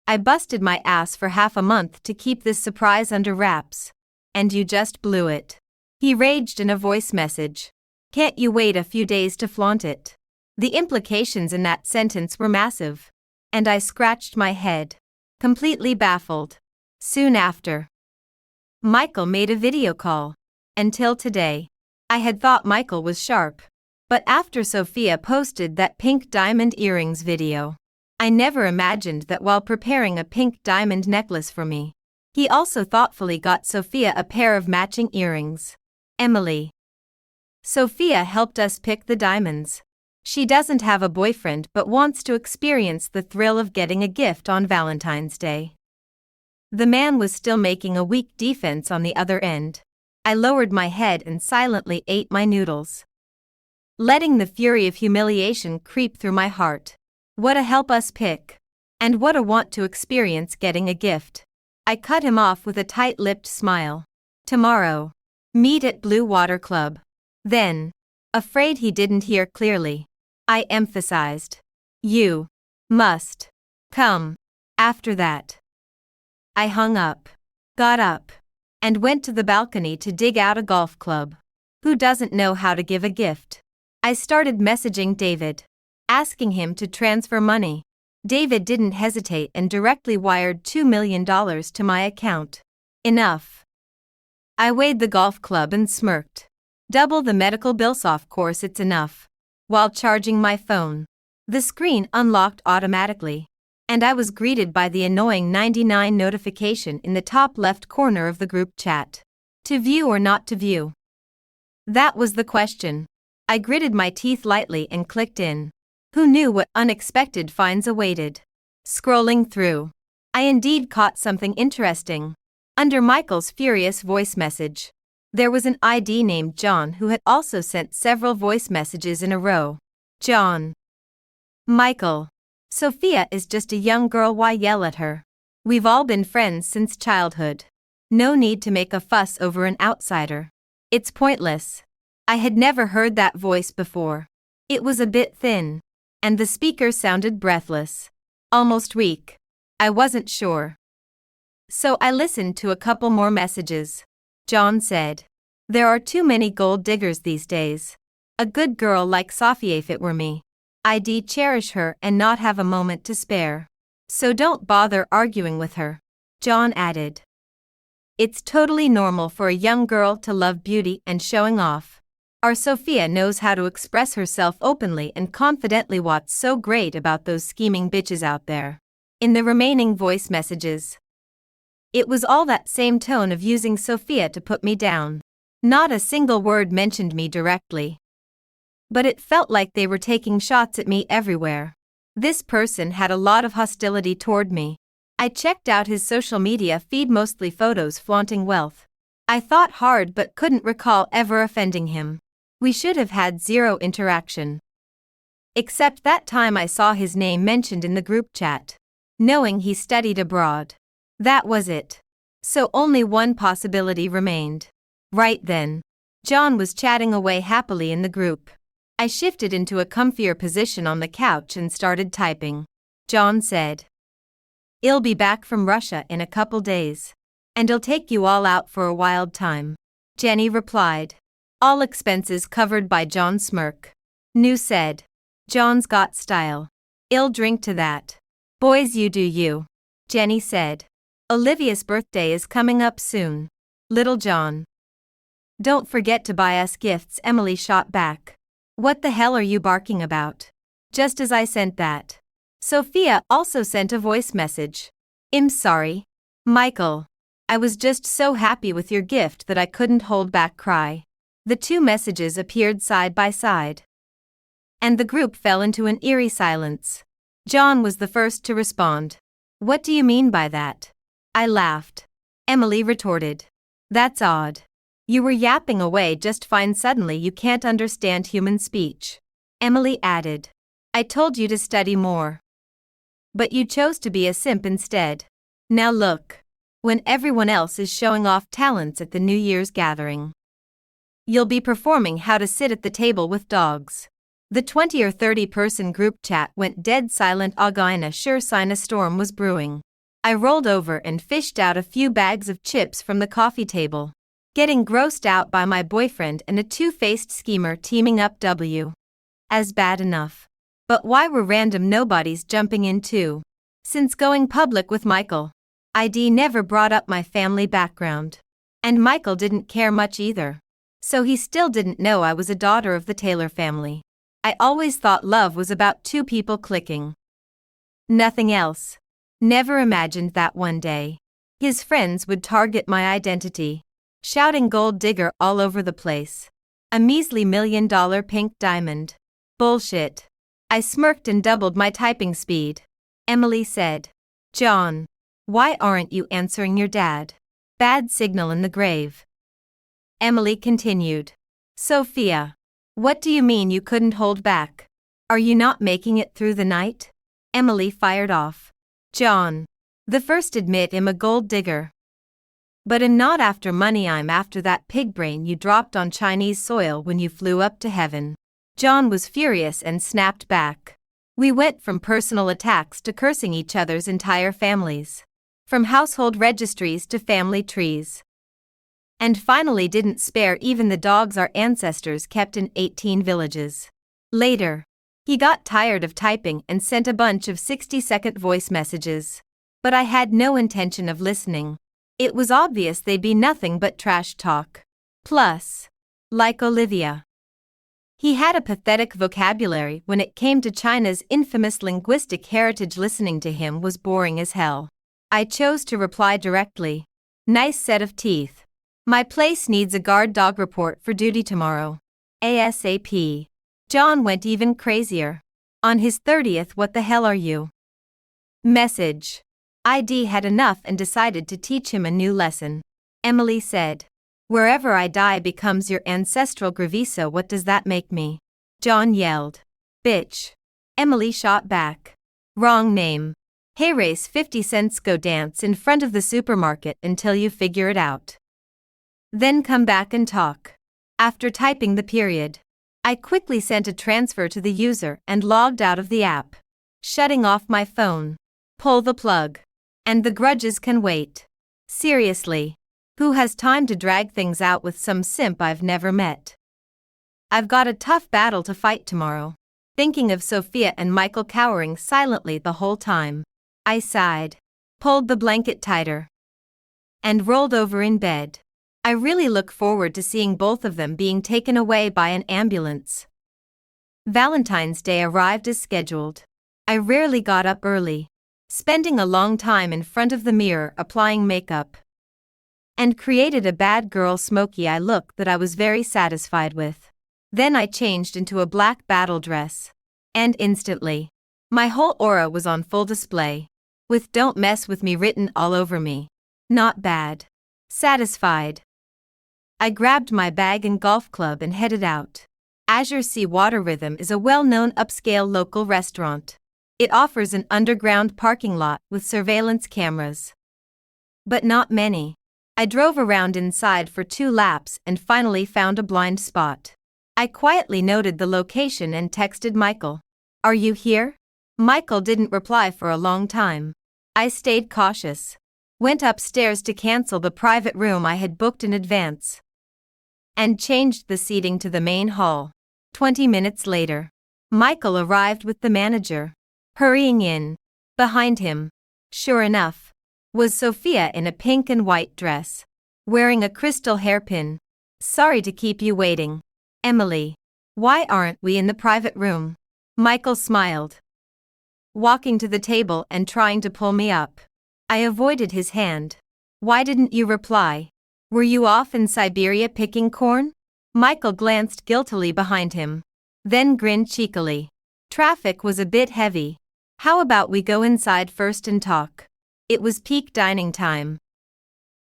I busted my ass for half a month to keep this surprise under wraps. And you just blew it. He raged in a voice message. Can't you wait a few days to flaunt it? The implications in that sentence were massive. And I scratched my head, completely baffled. Soon after, Michael made a video call. Until today, I had thought Michael was sharp. But after Sophia posted that pink diamond earrings video, I never imagined that while preparing a pink diamond necklace for me, he also thoughtfully got Sophia a pair of matching earrings. Emily. Sophia helped us pick the diamonds. She doesn't have a boyfriend but wants to experience the thrill of getting a gift on Valentine's Day. The man was still making a weak defense on the other end. I lowered my head and silently ate my noodles, letting the fury of humiliation creep through my heart. What a help us pick. And what a want to experience getting a gift. I cut him off with a tight-lipped smile. Tomorrow. Meet at Blue Water Club. Then, afraid he didn't hear clearly, I emphasized. You must come. After that, I hung up, got up, and went to the balcony to dig out a golf club. Who doesn't know how to give a gift? I started messaging David, asking him to transfer money. David didn't hesitate and directly wired $2 million to my account. Enough. I weighed the golf club and smirked. Double the medical bills, of course it's enough. While charging my phone, the screen unlocked automatically, and I was greeted by the annoying 99 notification in the top left corner of the group chat. To view or not to view? That was the question. I gritted my teeth lightly and clicked in. Who knew what unexpected finds awaited? Scrolling through, I indeed caught something interesting. Under Michael's furious voice message, there was an ID named John who had also sent several voice messages in a row. John. Michael. Sophia is just a young girl, why yell at her? We've all been friends since childhood. No need to make a fuss over an outsider. It's pointless. I had never heard that voice before. It was a bit thin, and the speaker sounded breathless, almost weak. I wasn't sure. So I listened to a couple more messages. John said, there are too many gold diggers these days. A good girl like Sophia, if it were me, I'd cherish her and not have a moment to spare. So don't bother arguing with her. John added, it's totally normal for a young girl to love beauty and showing off. Our Sophia knows how to express herself openly and confidently. What's so great about those scheming bitches out there? In the remaining voice messages, it was all that same tone of using Sophia to put me down. Not a single word mentioned me directly. But it felt like they were taking shots at me everywhere. This person had a lot of hostility toward me. I checked out his social media feed, mostly photos flaunting wealth. I thought hard but couldn't recall ever offending him. We should have had zero interaction. Except that time I saw his name mentioned in the group chat, knowing he studied abroad. That was it. So only one possibility remained. Right then, John was chatting away happily in the group. I shifted into a comfier position on the couch and started typing. John said, "I'll be back from Russia in a couple days. And I'll take you all out for a wild time." Jenny replied, "All expenses covered." By John smirk. New said, "John's got style. I'll drink to that." "Boys, you do you." Jenny said, "Olivia's birthday is coming up soon. Little John. Don't forget to buy us gifts." Emily shot back, "What the hell are you barking about?" Just as I sent that, Sophia also sent a voice message. "I'm sorry, Michael. I was just so happy with your gift that I couldn't hold back cry." The two messages appeared side by side, and the group fell into an eerie silence. John was the first to respond. "What do you mean by that?" I laughed. Emily retorted, "That's odd. You were yapping away just fine. Suddenly you can't understand human speech." Emily added, "I told you to study more. But you chose to be a simp instead. Now look, when everyone else is showing off talents at the New Year's gathering, you'll be performing how to sit at the table with dogs." The 20 or 30 person group chat went dead silent. Agina sure sign a storm was brewing. I rolled over and fished out a few bags of chips from the coffee table, getting grossed out by my boyfriend and a two-faced schemer teaming up as bad enough. But why were random nobodies jumping in too? Since going public with Michael, ID never brought up my family background. And Michael didn't care much either. So he still didn't know I was a daughter of the Taylor family. I always thought love was about two people clicking. Nothing else. Never imagined that one day his friends would target my identity, shouting gold digger all over the place. A measly $1 million pink diamond. Bullshit. I smirked and doubled my typing speed. Emily said, "John, why aren't you answering your dad? Bad signal in the grave." Emily continued, "Sophia, what do you mean you couldn't hold back? Are you not making it through the night?" Emily fired off. "John, the first admit I'm a gold digger. But I'm not after money, I'm after that pig brain you dropped on Chinese soil when you flew up to heaven." John was furious and snapped back. We went from personal attacks to cursing each other's entire families. From household registries to family trees. And finally didn't spare even the dogs our ancestors kept in 18 villages. Later, he got tired of typing and sent a bunch of 60-second voice messages. But I had no intention of listening. It was obvious they'd be nothing but trash talk. Plus, like Olivia, he had a pathetic vocabulary when it came to China's infamous linguistic heritage. Listening to him was boring as hell. I chose to reply directly. "Nice set of teeth. My place needs a guard dog report for duty tomorrow. ASAP." John went even crazier. On his 30th, "What the hell are you?" Message. ID had enough and decided to teach him a new lesson. Emily said, "Wherever I die becomes your ancestral Graviso. What does that make me?" John yelled, "Bitch." Emily shot back, "Wrong name. Hey, race 50 cents. Go dance in front of the supermarket until you figure it out. Then come back and talk." After typing the period, I quickly sent a transfer to the user and logged out of the app, shutting off my phone. Pull the plug. And the grudges can wait. Seriously. Who has time to drag things out with some simp I've never met? I've got a tough battle to fight tomorrow. Thinking of Sophia and Michael cowering silently the whole time, I sighed, pulled the blanket tighter, and rolled over in bed. I really look forward to seeing both of them being taken away by an ambulance. Valentine's Day arrived as scheduled. I rarely got up early, spending a long time in front of the mirror applying makeup, and created a bad girl smoky eye look that I was very satisfied with. Then I changed into a black battle dress, and instantly, my whole aura was on full display, with "Don't mess with me" written all over me. Not bad. Satisfied, I grabbed my bag and golf club and headed out. Azure Sea Water Rhythm is a well-known upscale local restaurant. It offers an underground parking lot with surveillance cameras, but not many. I drove around inside for 2 laps and finally found a blind spot. I quietly noted the location and texted Michael. "Are you here?" Michael didn't reply for a long time. I stayed cautious. Went upstairs to cancel the private room I had booked in advance, and changed the seating to the main hall. 20 minutes later, Michael arrived with the manager. Hurrying in, behind him, sure enough, was Sophia in a pink and white dress, wearing a crystal hairpin. "Sorry to keep you waiting, Emily. Why aren't we in the private room?" Michael smiled, walking to the table and trying to pull me up. I avoided his hand. "Why didn't you reply? Were you off in Siberia picking corn?" Michael glanced guiltily behind him, then grinned cheekily. "Traffic was a bit heavy. How about we go inside first and talk?" It was peak dining time,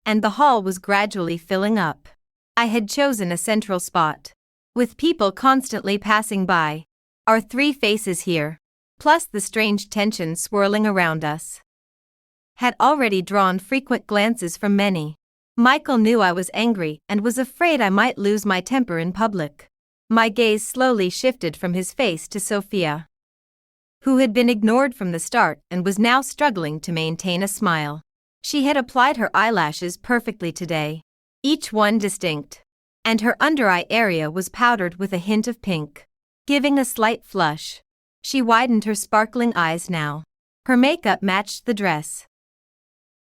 and the hall was gradually filling up. I had chosen a central spot, with people constantly passing by. Our 3 faces here, plus the strange tension swirling around us, had already drawn frequent glances from many. Michael knew I was angry and was afraid I might lose my temper in public. My gaze slowly shifted from his face to Sophia, who had been ignored from the start and was now struggling to maintain a smile. She had applied her eyelashes perfectly today, each one distinct, and her under-eye area was powdered with a hint of pink, giving a slight flush. She widened her sparkling eyes now. Her makeup matched the dress,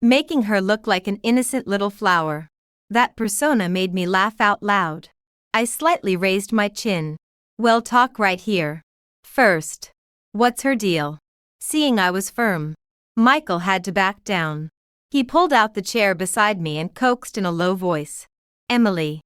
making her look like an innocent little flower. That persona made me laugh out loud. I slightly raised my chin. Well, talk right here. First. What's her deal? Seeing I was firm, Michael had to back down. He pulled out the chair beside me and coaxed in a low voice. Emily.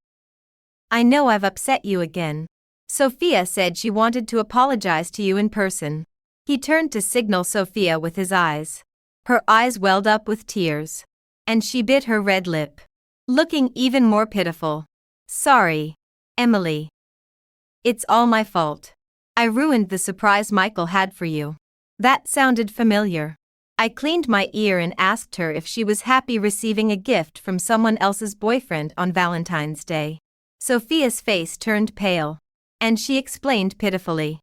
I know I've upset you again. Sophia said she wanted to apologize to you in person. He turned to signal Sophia with his eyes. Her eyes welled up with tears, and she bit her red lip, looking even more pitiful. Sorry, Emily. It's all my fault. I ruined the surprise Michael had for you. That sounded familiar. I cleaned my ear and asked her if she was happy receiving a gift from someone else's boyfriend on Valentine's Day. Sophia's face turned pale, and she explained pitifully.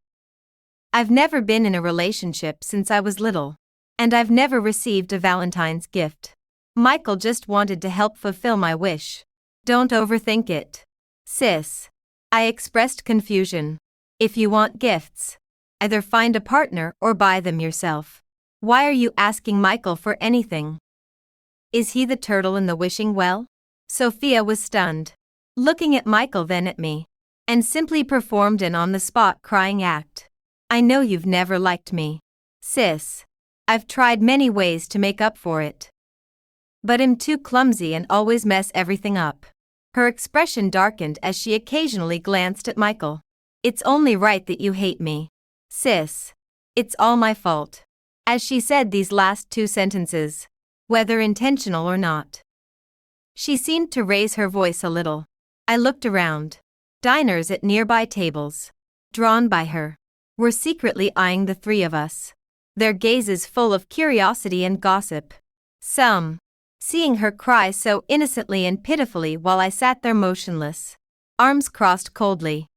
I've never been in a relationship since I was little, and I've never received a Valentine's gift. Michael just wanted to help fulfill my wish. Don't overthink it, sis. I expressed confusion. If you want gifts, either find a partner or buy them yourself. Why are you asking Michael for anything? Is he the turtle in the wishing well? Sophia was stunned, looking at Michael then at me, and simply performed an on-the-spot crying act. I know you've never liked me, sis. I've tried many ways to make up for it, but I'm too clumsy and always mess everything up. Her expression darkened as she occasionally glanced at Michael. It's only right that you hate me, sis. It's all my fault. As she said these last two sentences, whether intentional or not, she seemed to raise her voice a little. I looked around. Diners at nearby tables, drawn by her, were secretly eyeing the three of us, their gazes full of curiosity and gossip. Some, seeing her cry so innocently and pitifully while I sat there motionless, arms crossed coldly,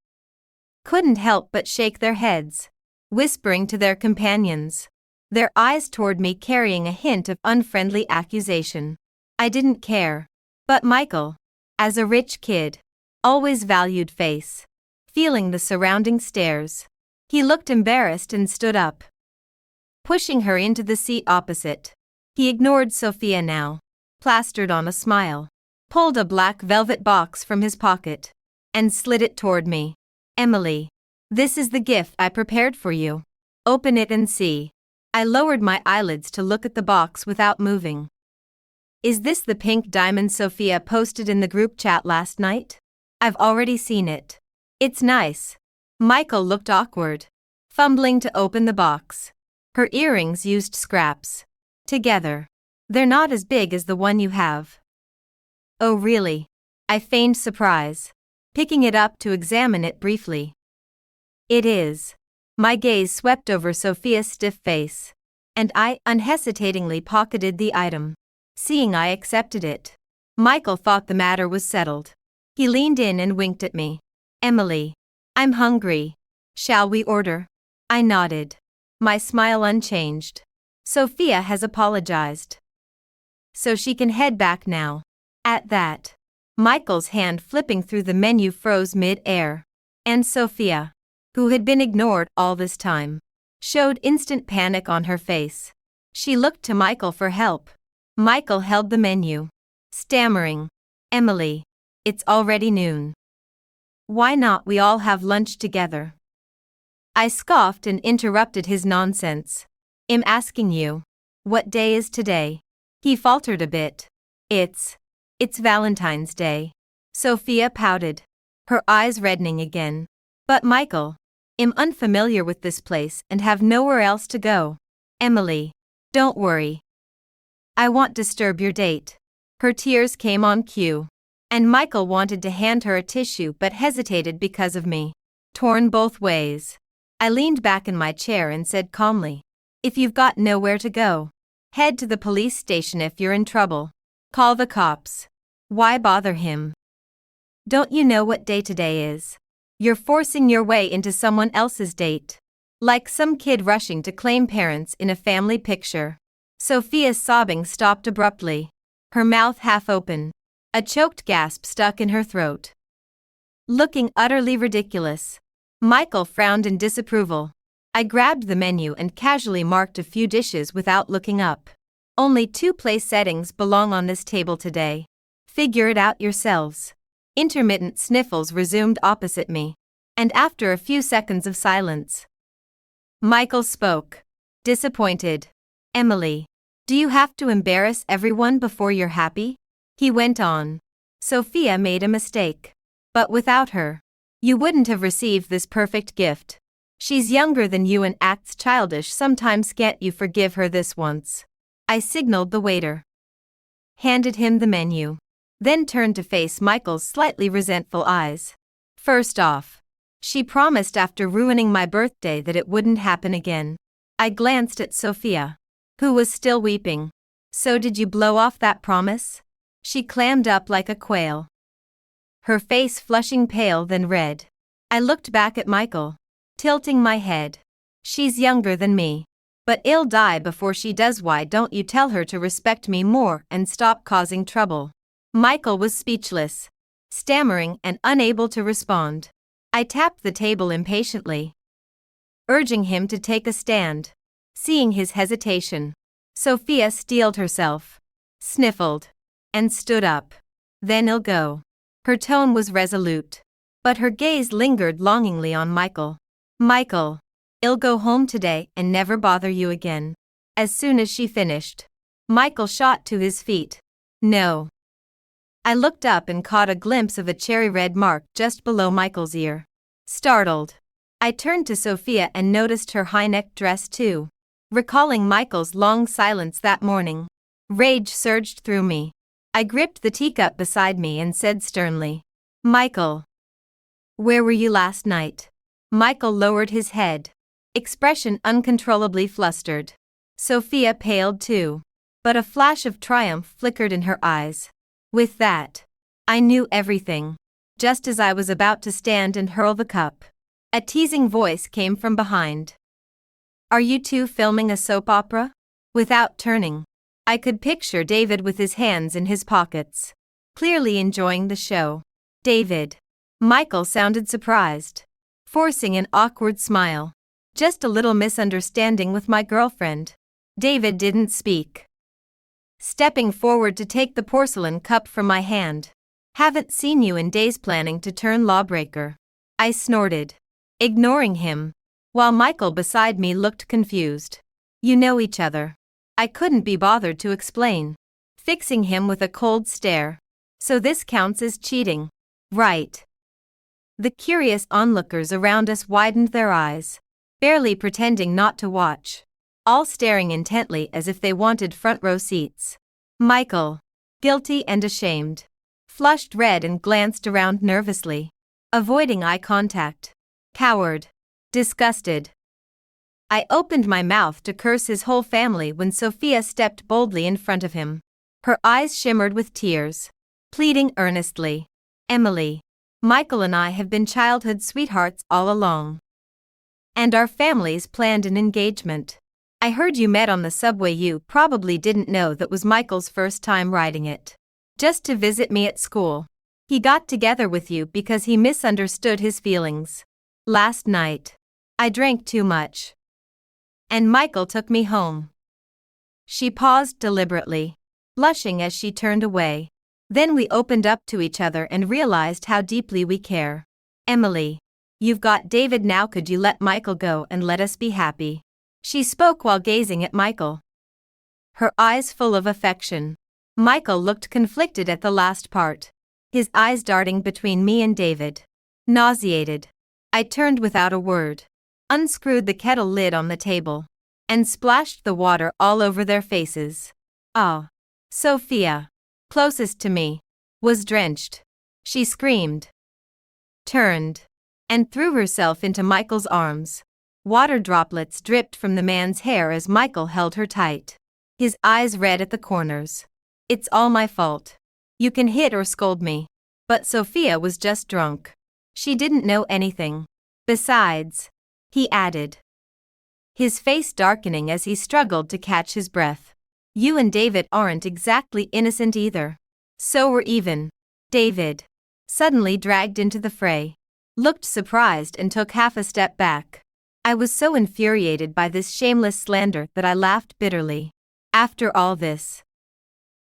couldn't help but shake their heads, whispering to their companions, their eyes toward me carrying a hint of unfriendly accusation. I didn't care. But Michael, as a rich kid, always valued face. Feeling the surrounding stares, he looked embarrassed and stood up, pushing her into the seat opposite. He ignored Sophia now, plastered on a smile, pulled a black velvet box from his pocket, and slid it toward me. Emily, this is the gift I prepared for you. Open it and see. I lowered my eyelids to look at the box without moving. Is this the pink diamond Sophia posted in the group chat last night? I've already seen it. It's nice. Michael looked awkward, fumbling to open the box. Her earrings used scraps. Together. They're not as big as the one you have. Oh really? I feigned surprise, picking it up to examine it briefly. It is. My gaze swept over Sophia's stiff face, and I unhesitatingly pocketed the item. Seeing I accepted it, Michael thought the matter was settled. He leaned in and winked at me. Emily, I'm hungry. Shall we order? I nodded, my smile unchanged. Sophia has apologized, so she can head back now. At that, Michael's hand flipping through the menu froze mid-air, and Sophia, who had been ignored all this time, showed instant panic on her face. She looked to Michael for help. Michael held the menu, stammering, Emily, it's already noon. Why not we all have lunch together? I scoffed and interrupted his nonsense. I'm asking you, what day is today? He faltered a bit. It's Valentine's Day. Sophia pouted, her eyes reddening again. But Michael, I'm unfamiliar with this place and have nowhere else to go. Emily, don't worry. I won't disturb your date. Her tears came on cue, and Michael wanted to hand her a tissue but hesitated because of me. Torn both ways, I leaned back in my chair and said calmly, if you've got nowhere to go, head to the police station. If you're in trouble, call the cops. Why bother him? Don't you know what day today is? You're forcing your way into someone else's date. like some kid rushing to claim parents in a family picture. Sophia's sobbing stopped abruptly, her mouth half open, a choked gasp stuck in her throat. Looking utterly ridiculous, Michael frowned in disapproval. I grabbed the menu and casually marked a few dishes without looking up. Only 2 place settings belong on this table today. Figure it out yourselves. Intermittent sniffles resumed opposite me, and after a few seconds of silence, Michael spoke. Disappointed. Emily, do you have to embarrass everyone before you're happy? He went on. Sophia made a mistake. But without her, you wouldn't have received this perfect gift. She's younger than you and acts childish sometimes. Can't you forgive her this once? I signaled the waiter, handed him the menu, then turned to face Michael's slightly resentful eyes. First off, she promised after ruining my birthday that it wouldn't happen again. I glanced at Sophia, who was still weeping. So did you blow off that promise? She clammed up like a quail, her face flushing pale then red. I looked back at Michael, tilting my head. She's younger than me, but I'll die before she does. Why don't you tell her to respect me more and stop causing trouble? Michael was speechless, stammering and unable to respond. I tapped the table impatiently, urging him to take a stand. Seeing his hesitation, Sophia steeled herself, sniffled, and stood up. Then I'll go. Her tone was resolute, but her gaze lingered longingly on Michael. Michael, I'll go home today and never bother you again. As soon as she finished, Michael shot to his feet. No. I looked up and caught a glimpse of a cherry red mark just below Michael's ear. Startled, I turned to Sophia and noticed her high-necked dress too. Recalling Michael's long silence that morning, rage surged through me. I gripped the teacup beside me and said sternly, Michael, where were you last night? Michael lowered his head, expression uncontrollably flustered. Sophia paled too, but a flash of triumph flickered in her eyes. With that, I knew everything. Just as I was about to stand and hurl the cup, a teasing voice came from behind. Are you two filming a soap opera? Without turning, I could picture David with his hands in his pockets, clearly enjoying the show. David. Michael sounded surprised, forcing an awkward smile. Just a little misunderstanding with my girlfriend. David didn't speak, stepping forward to take the porcelain cup from my hand. Haven't seen you in days. Planning to turn lawbreaker? I snorted, ignoring him, while Michael beside me looked confused. You know each other. I couldn't be bothered to explain, fixing him with a cold stare. So this counts as cheating, right? The curious onlookers around us widened their eyes, barely pretending not to watch, all staring intently as if they wanted front-row seats. Michael, guilty and ashamed, flushed red and glanced around nervously, avoiding eye contact. Coward. Disgusted. I opened my mouth to curse his whole family when Sophia stepped boldly in front of him. Her eyes shimmered with tears, pleading earnestly. Emily, Michael and I have been childhood sweethearts all along, and our families planned an engagement. I heard you met on the subway. You probably didn't know that was Michael's first time riding it. Just to visit me at school. He got together with you because he misunderstood his feelings. Last night, I drank too much, and Michael took me home. She paused deliberately, blushing as she turned away. Then we opened up to each other and realized how deeply we care. Emily, you've got David now. Could you let Michael go and let us be happy? She spoke while gazing at Michael, her eyes full of affection. Michael looked conflicted at the last part, his eyes darting between me and David. Nauseated, I turned without a word, unscrewed the kettle lid on the table, and splashed the water all over their faces. Ah, Sophia, closest to me, was drenched. She screamed, turned, and threw herself into Michael's arms. Water droplets dripped from the man's hair as Michael held her tight, his eyes red at the corners. It's all my fault. You can hit or scold me. But Sophia was just drunk. She didn't know anything. Besides, he added, his face darkening as he struggled to catch his breath. You and David aren't exactly innocent either. So we're even. David, suddenly dragged into the fray, looked surprised and took half a step back. I was so infuriated by this shameless slander that I laughed bitterly. After all this,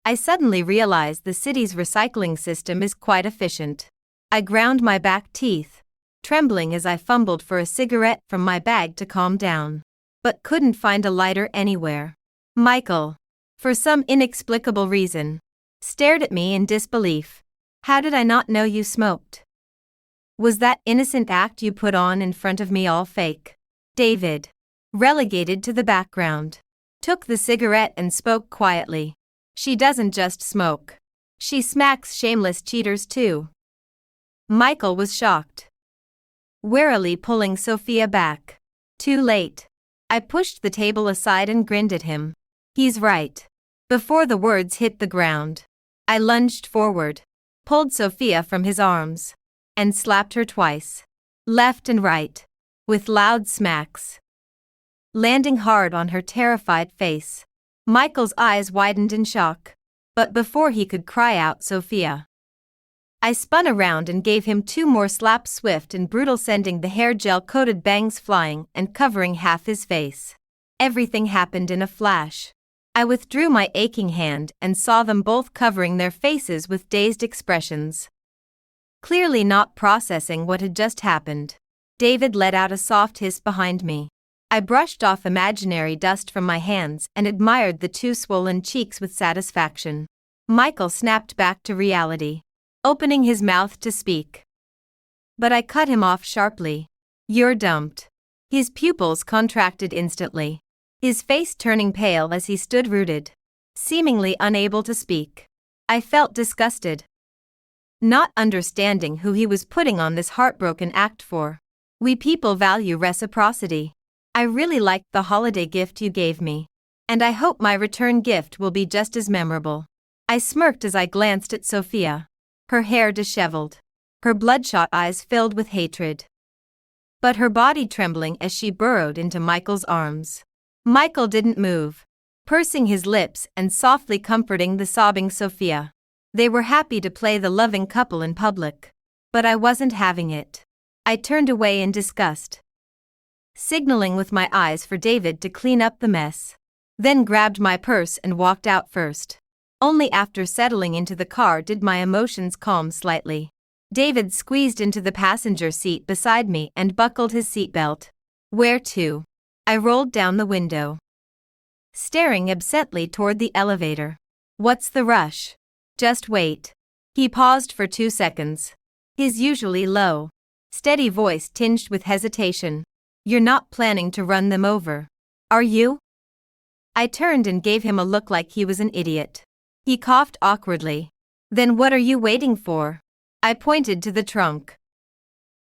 I suddenly realized the city's recycling system is quite efficient. I ground my back teeth, trembling as I fumbled for a cigarette from my bag to calm down, but couldn't find a lighter anywhere. Michael, for some inexplicable reason, stared at me in disbelief. How did I not know you smoked? Was that innocent act you put on in front of me all fake? David, relegated to the background, took the cigarette and spoke quietly. She doesn't just smoke. She smacks shameless cheaters too. Michael was shocked, warily pulling Sophia back. Too late. I pushed the table aside and grinned at him. He's right. Before the words hit the ground, I lunged forward, pulled Sophia from his arms, and slapped her twice, left and right, with loud smacks, landing hard on her terrified face. Michael's eyes widened in shock, but before he could cry out Sophia, I spun around and gave him 2 more slaps, swift and brutal, sending the hair gel-coated bangs flying and covering half his face. Everything happened in a flash. I withdrew my aching hand and saw them both covering their faces with dazed expressions, clearly not processing what had just happened. David let out a soft hiss behind me. I brushed off imaginary dust from my hands and admired the 2 swollen cheeks with satisfaction. Michael snapped back to reality, opening his mouth to speak, but I cut him off sharply. You're dumped. His pupils contracted instantly, his face turning pale as he stood rooted, seemingly unable to speak. I felt disgusted, not understanding who he was putting on this heartbroken act for. We people value reciprocity. I really liked the holiday gift you gave me, and I hope my return gift will be just as memorable. I smirked as I glanced at Sophia, her hair disheveled, her bloodshot eyes filled with hatred, but her body trembling as she burrowed into Michael's arms. Michael didn't move, pursing his lips and softly comforting the sobbing Sophia. They were happy to play the loving couple in public, but I wasn't having it. I turned away in disgust, signaling with my eyes for David to clean up the mess, then grabbed my purse and walked out first. Only after settling into the car did my emotions calm slightly. David squeezed into the passenger seat beside me and buckled his seatbelt. Where to? I rolled down the window, staring absently toward the elevator. What's the rush? Just wait. He paused for 2 seconds, his usually low, steady voice tinged with hesitation. You're not planning to run them over, are you? I turned and gave him a look like he was an idiot. He coughed awkwardly. Then what are you waiting for? I pointed to the trunk,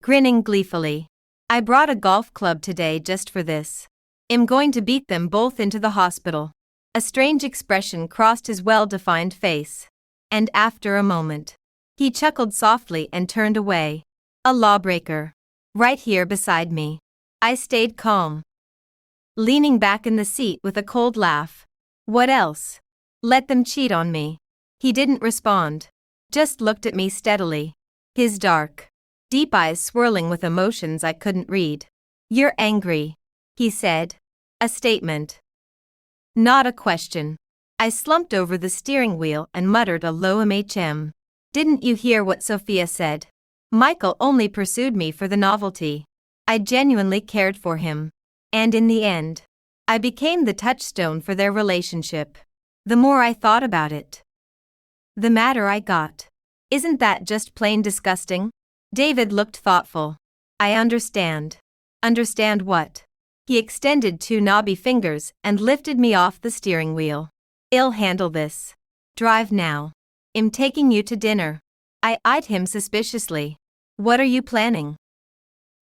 grinning gleefully. I brought a golf club today just for this. I'm going to beat them both into the hospital. A strange expression crossed his well-defined face, and after a moment, he chuckled softly and turned away. A lawbreaker, right here beside me. I stayed calm, leaning back in the seat with a cold laugh. What else? Let them cheat on me. He didn't respond, just looked at me steadily, his dark, deep eyes swirling with emotions I couldn't read. You're angry, he said. A statement, not a question. I slumped over the steering wheel and muttered a low "mm." Didn't you hear what Sophia said? Michael only pursued me for the novelty. I genuinely cared for him, and in the end, I became the touchstone for their relationship. The more I thought about it, the madder I got. Isn't that just plain disgusting? David looked thoughtful. I understand. Understand what? He extended 2 knobby fingers and lifted me off the steering wheel. I'll handle this. Drive now. I'm taking you to dinner. I eyed him suspiciously. What are you planning?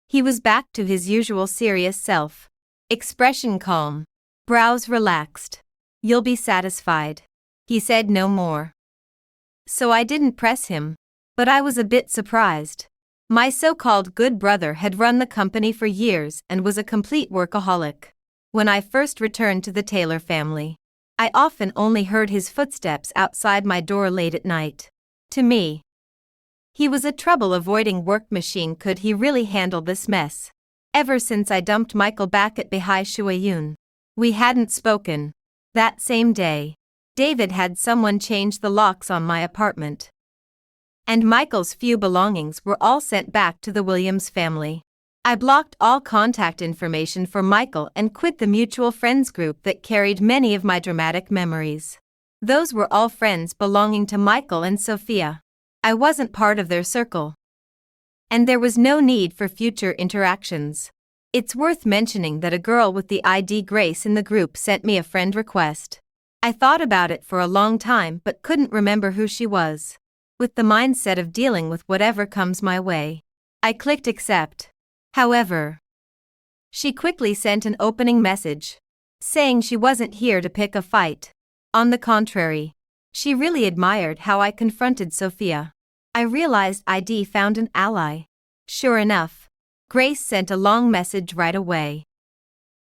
He was back to his usual serious self, expression calm, brows relaxed. You'll be satisfied. He said no more, so I didn't press him, but I was a bit surprised. My so-called good brother had run the company for years and was a complete workaholic. When I first returned to the Taylor family, I often only heard his footsteps outside my door late at night. To me, he was a trouble-avoiding work machine. Could he really handle this mess? Ever since I dumped Michael back at Bahai Shuayun, we hadn't spoken. That same day, David had someone change the locks on my apartment, and Michael's few belongings were all sent back to the Williams family. I blocked all contact information for Michael and quit the mutual friends group that carried many of my dramatic memories. Those were all friends belonging to Michael and Sophia. I wasn't part of their circle, and there was no need for future interactions. It's worth mentioning that a girl with the ID Grace in the group sent me a friend request. I thought about it for a long time but couldn't remember who she was. With the mindset of dealing with whatever comes my way, I clicked accept. However, she quickly sent an opening message, saying she wasn't here to pick a fight. On the contrary, she really admired how I confronted Sophia. I realized I'd found an ally. Sure enough, Grace sent a long message right away,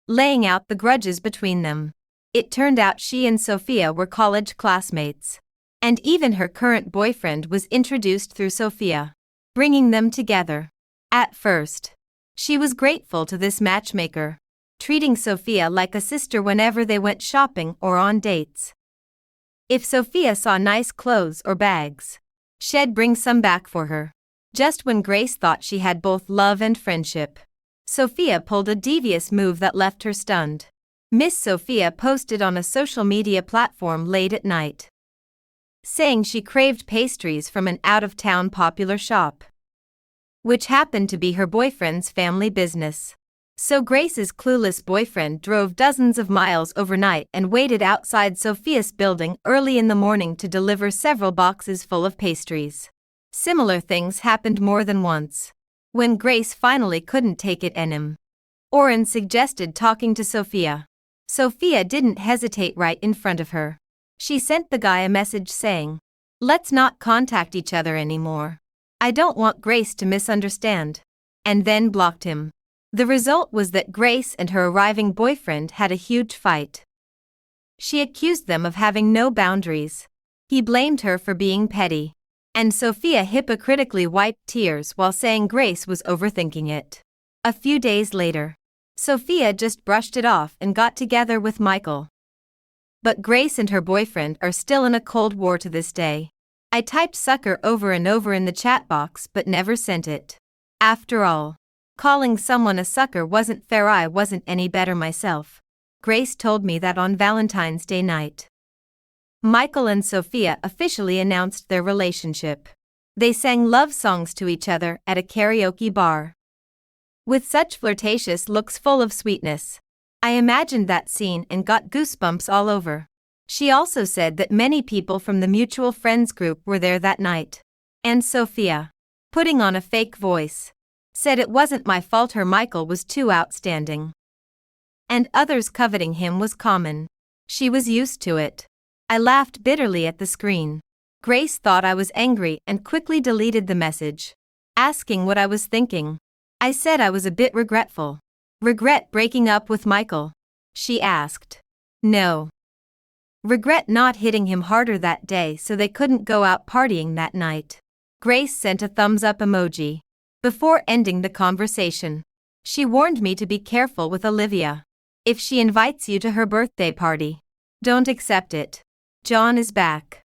laying out the grudges between them. It turned out she and Sophia were college classmates, and even her current boyfriend was introduced through Sophia, bringing them together. At first, she was grateful to this matchmaker, treating Sophia like a sister whenever they went shopping or on dates. If Sophia saw nice clothes or bags, she'd bring some back for her. Just when Grace thought she had both love and friendship, Sophia pulled a devious move that left her stunned. Miss Sophia posted on a social media platform late at night, saying she craved pastries from an out-of-town popular shop, which happened to be her boyfriend's family business. So Grace's clueless boyfriend drove dozens of miles overnight and waited outside Sophia's building early in the morning to deliver several boxes full of pastries. Similar things happened more than once. When Grace finally couldn't take it anymore, Oren suggested talking to Sophia. Sophia didn't hesitate right in front of her. She sent the guy a message saying, "Let's not contact each other anymore. I don't want Grace to misunderstand," and then blocked him. The result was that Grace and her arriving boyfriend had a huge fight. She accused them of having no boundaries. He blamed her for being petty, and Sophia hypocritically wiped tears while saying Grace was overthinking it. A few days later, Sophia just brushed it off and got together with Michael. But Grace and her boyfriend are still in a cold war to this day. I typed sucker over and over in the chat box but never sent it. After all, calling someone a sucker wasn't fair. I wasn't any better myself. Grace told me that on Valentine's Day night, Michael and Sophia officially announced their relationship. They sang love songs to each other at a karaoke bar, with such flirtatious looks full of sweetness. I imagined that scene and got goosebumps all over. She also said that many people from the mutual friends group were there that night. And Sophia, putting on a fake voice, said it wasn't my fault her Michael was too outstanding, and others coveting him was common. She was used to it. I laughed bitterly at the screen. Grace thought I was angry and quickly deleted the message, asking what I was thinking. I said I was a bit regretful. Regret breaking up with Michael? She asked. No. Regret not hitting him harder that day so they couldn't go out partying that night. Grace sent a thumbs up emoji. Before ending the conversation, she warned me to be careful with Olivia. If she invites you to her birthday party, don't accept it. John is back,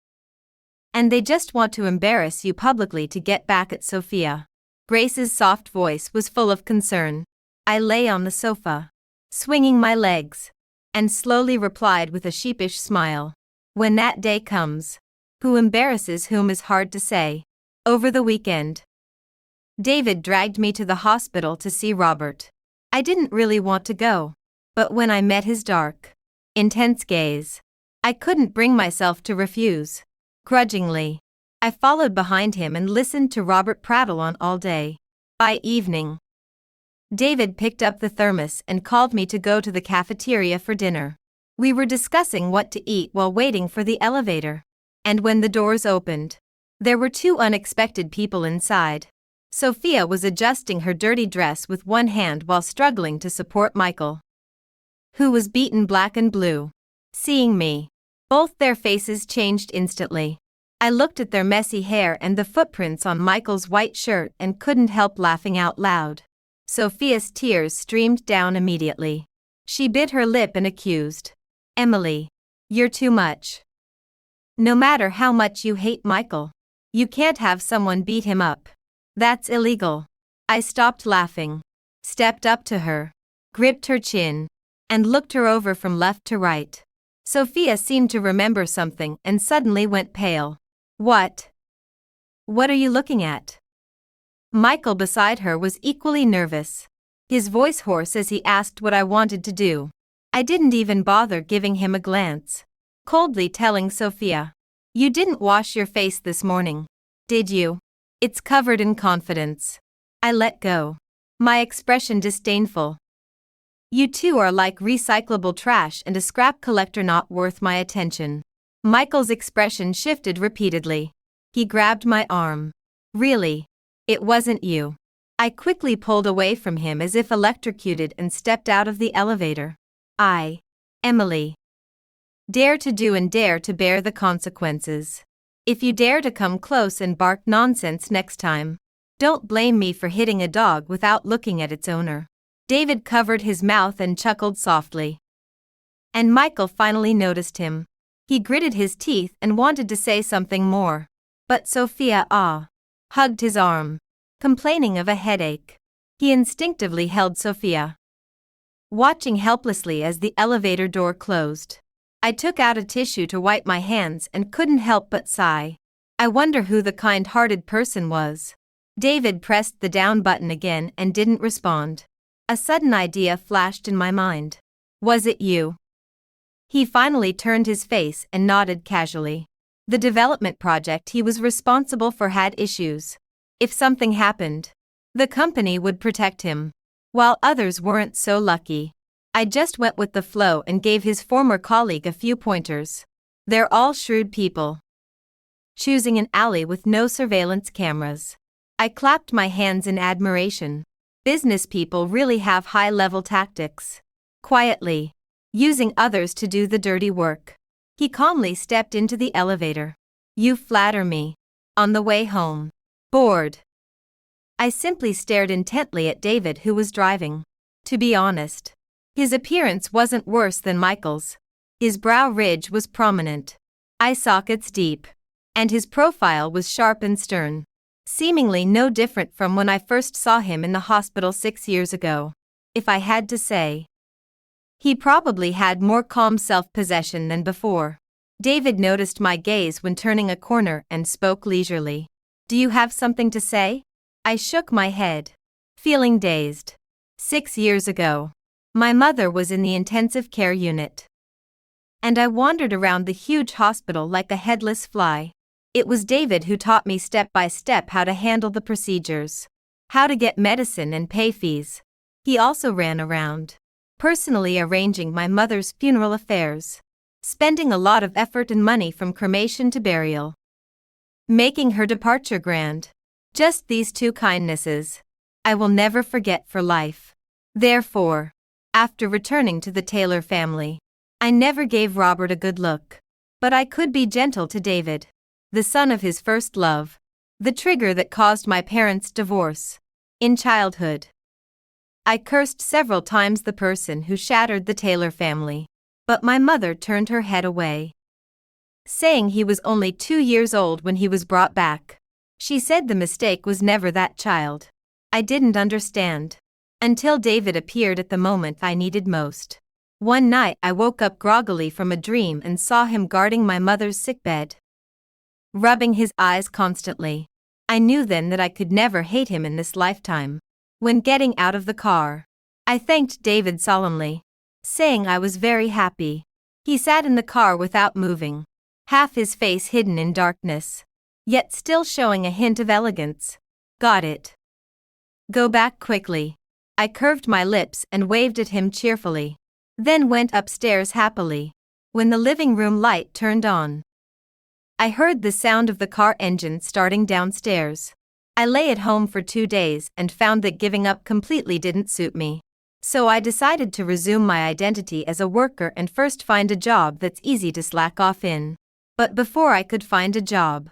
and they just want to embarrass you publicly to get back at Sophia. Grace's soft voice was full of concern. I lay on the sofa, swinging my legs, and slowly replied with a sheepish smile. When that day comes, who embarrasses whom is hard to say. Over the weekend, David dragged me to the hospital to see Robert. I didn't really want to go, but when I met his dark, intense gaze, I couldn't bring myself to refuse. Grudgingly, I followed behind him and listened to Robert prattle on all day. By evening, David picked up the thermos and called me to go to the cafeteria for dinner. We were discussing what to eat while waiting for the elevator. And when the doors opened, there were two unexpected people inside. Sophia was adjusting her dirty dress with one hand while struggling to support Michael, who was beaten black and blue. Seeing me, both their faces changed instantly. I looked at their messy hair and the footprints on Michael's white shirt and couldn't help laughing out loud. Sophia's tears streamed down immediately. She bit her lip and accused, "Emily, you're too much. No matter how much you hate Michael, you can't have someone beat him up. That's illegal." I stopped laughing, stepped up to her, gripped her chin, and looked her over from left to right. Sophia seemed to remember something and suddenly went pale. What are you looking at?" Michael beside her was equally nervous, his voice hoarse as he asked what I wanted to do. I didn't even bother giving him a glance, coldly telling Sophia, "You didn't wash your face this morning, did you? It's covered in confidence." I let go, my expression disdainful. "You two are like recyclable trash and a scrap collector not worth my attention." Michael's expression shifted repeatedly. He grabbed my arm. "Really? It wasn't you." I quickly pulled away from him as if electrocuted and stepped out of the elevator. Emily, dare to do and dare to bear the consequences. If you dare to come close and bark nonsense next time, don't blame me for hitting a dog without looking at its owner." David covered his mouth and chuckled softly. And Michael finally noticed him. He gritted his teeth and wanted to say something more. But Sophia hugged his arm, complaining of a headache. He instinctively held Sophia, watching helplessly as the elevator door closed. I took out a tissue to wipe my hands and couldn't help but sigh. I wonder who the kind-hearted person was. David pressed the down button again and didn't respond. A sudden idea flashed in my mind. "Was it you?" He finally turned his face and nodded casually. The development project he was responsible for had issues. If something happened, the company would protect him, while others weren't so lucky. I just went with the flow and gave his former colleague a few pointers. They're all shrewd people, choosing an alley with no surveillance cameras. I clapped my hands in admiration. Business people really have high-level tactics. Quietly, using others to do the dirty work. He calmly stepped into the elevator. "You flatter me." On the way home, bored, I simply stared intently at David, who was driving. To be honest, his appearance wasn't worse than Michael's. His brow ridge was prominent, eye sockets deep, and his profile was sharp and stern, seemingly no different from when I first saw him in the hospital 6 years ago. If I had to say, he probably had more calm self-possession than before. David noticed my gaze when turning a corner and spoke leisurely. "Do you have something to say?" I shook my head, feeling dazed. 6 years ago, my mother was in the intensive care unit, and I wandered around the huge hospital like a headless fly. It was David who taught me step by step how to handle the procedures, how to get medicine and pay fees. He also ran around, personally arranging my mother's funeral affairs, spending a lot of effort and money from cremation to burial, making her departure grand. Just these two kindnesses I will never forget for life. Therefore, after returning to the Taylor family, I never gave Robert a good look. But I could be gentle to David, the son of his first love, the trigger that caused my parents' divorce. In childhood, I cursed several times the person who shattered the Taylor family, but my mother turned her head away, saying he was only 2 years old when he was brought back. She said the mistake was never that child. I didn't understand, until David appeared at the moment I needed most. One night I woke up groggily from a dream and saw him guarding my mother's sickbed, rubbing his eyes constantly. I knew then that I could never hate him in this lifetime. When getting out of the car, I thanked David solemnly, saying I was very happy. He sat in the car without moving, half his face hidden in darkness, yet still showing a hint of elegance. "Got it. Go back quickly." I curved my lips and waved at him cheerfully, then went upstairs happily. When the living room light turned on, I heard the sound of the car engine starting downstairs. I lay at home for 2 days and found that giving up completely didn't suit me. So I decided to resume my identity as a worker and first find a job that's easy to slack off in. But before I could find a job,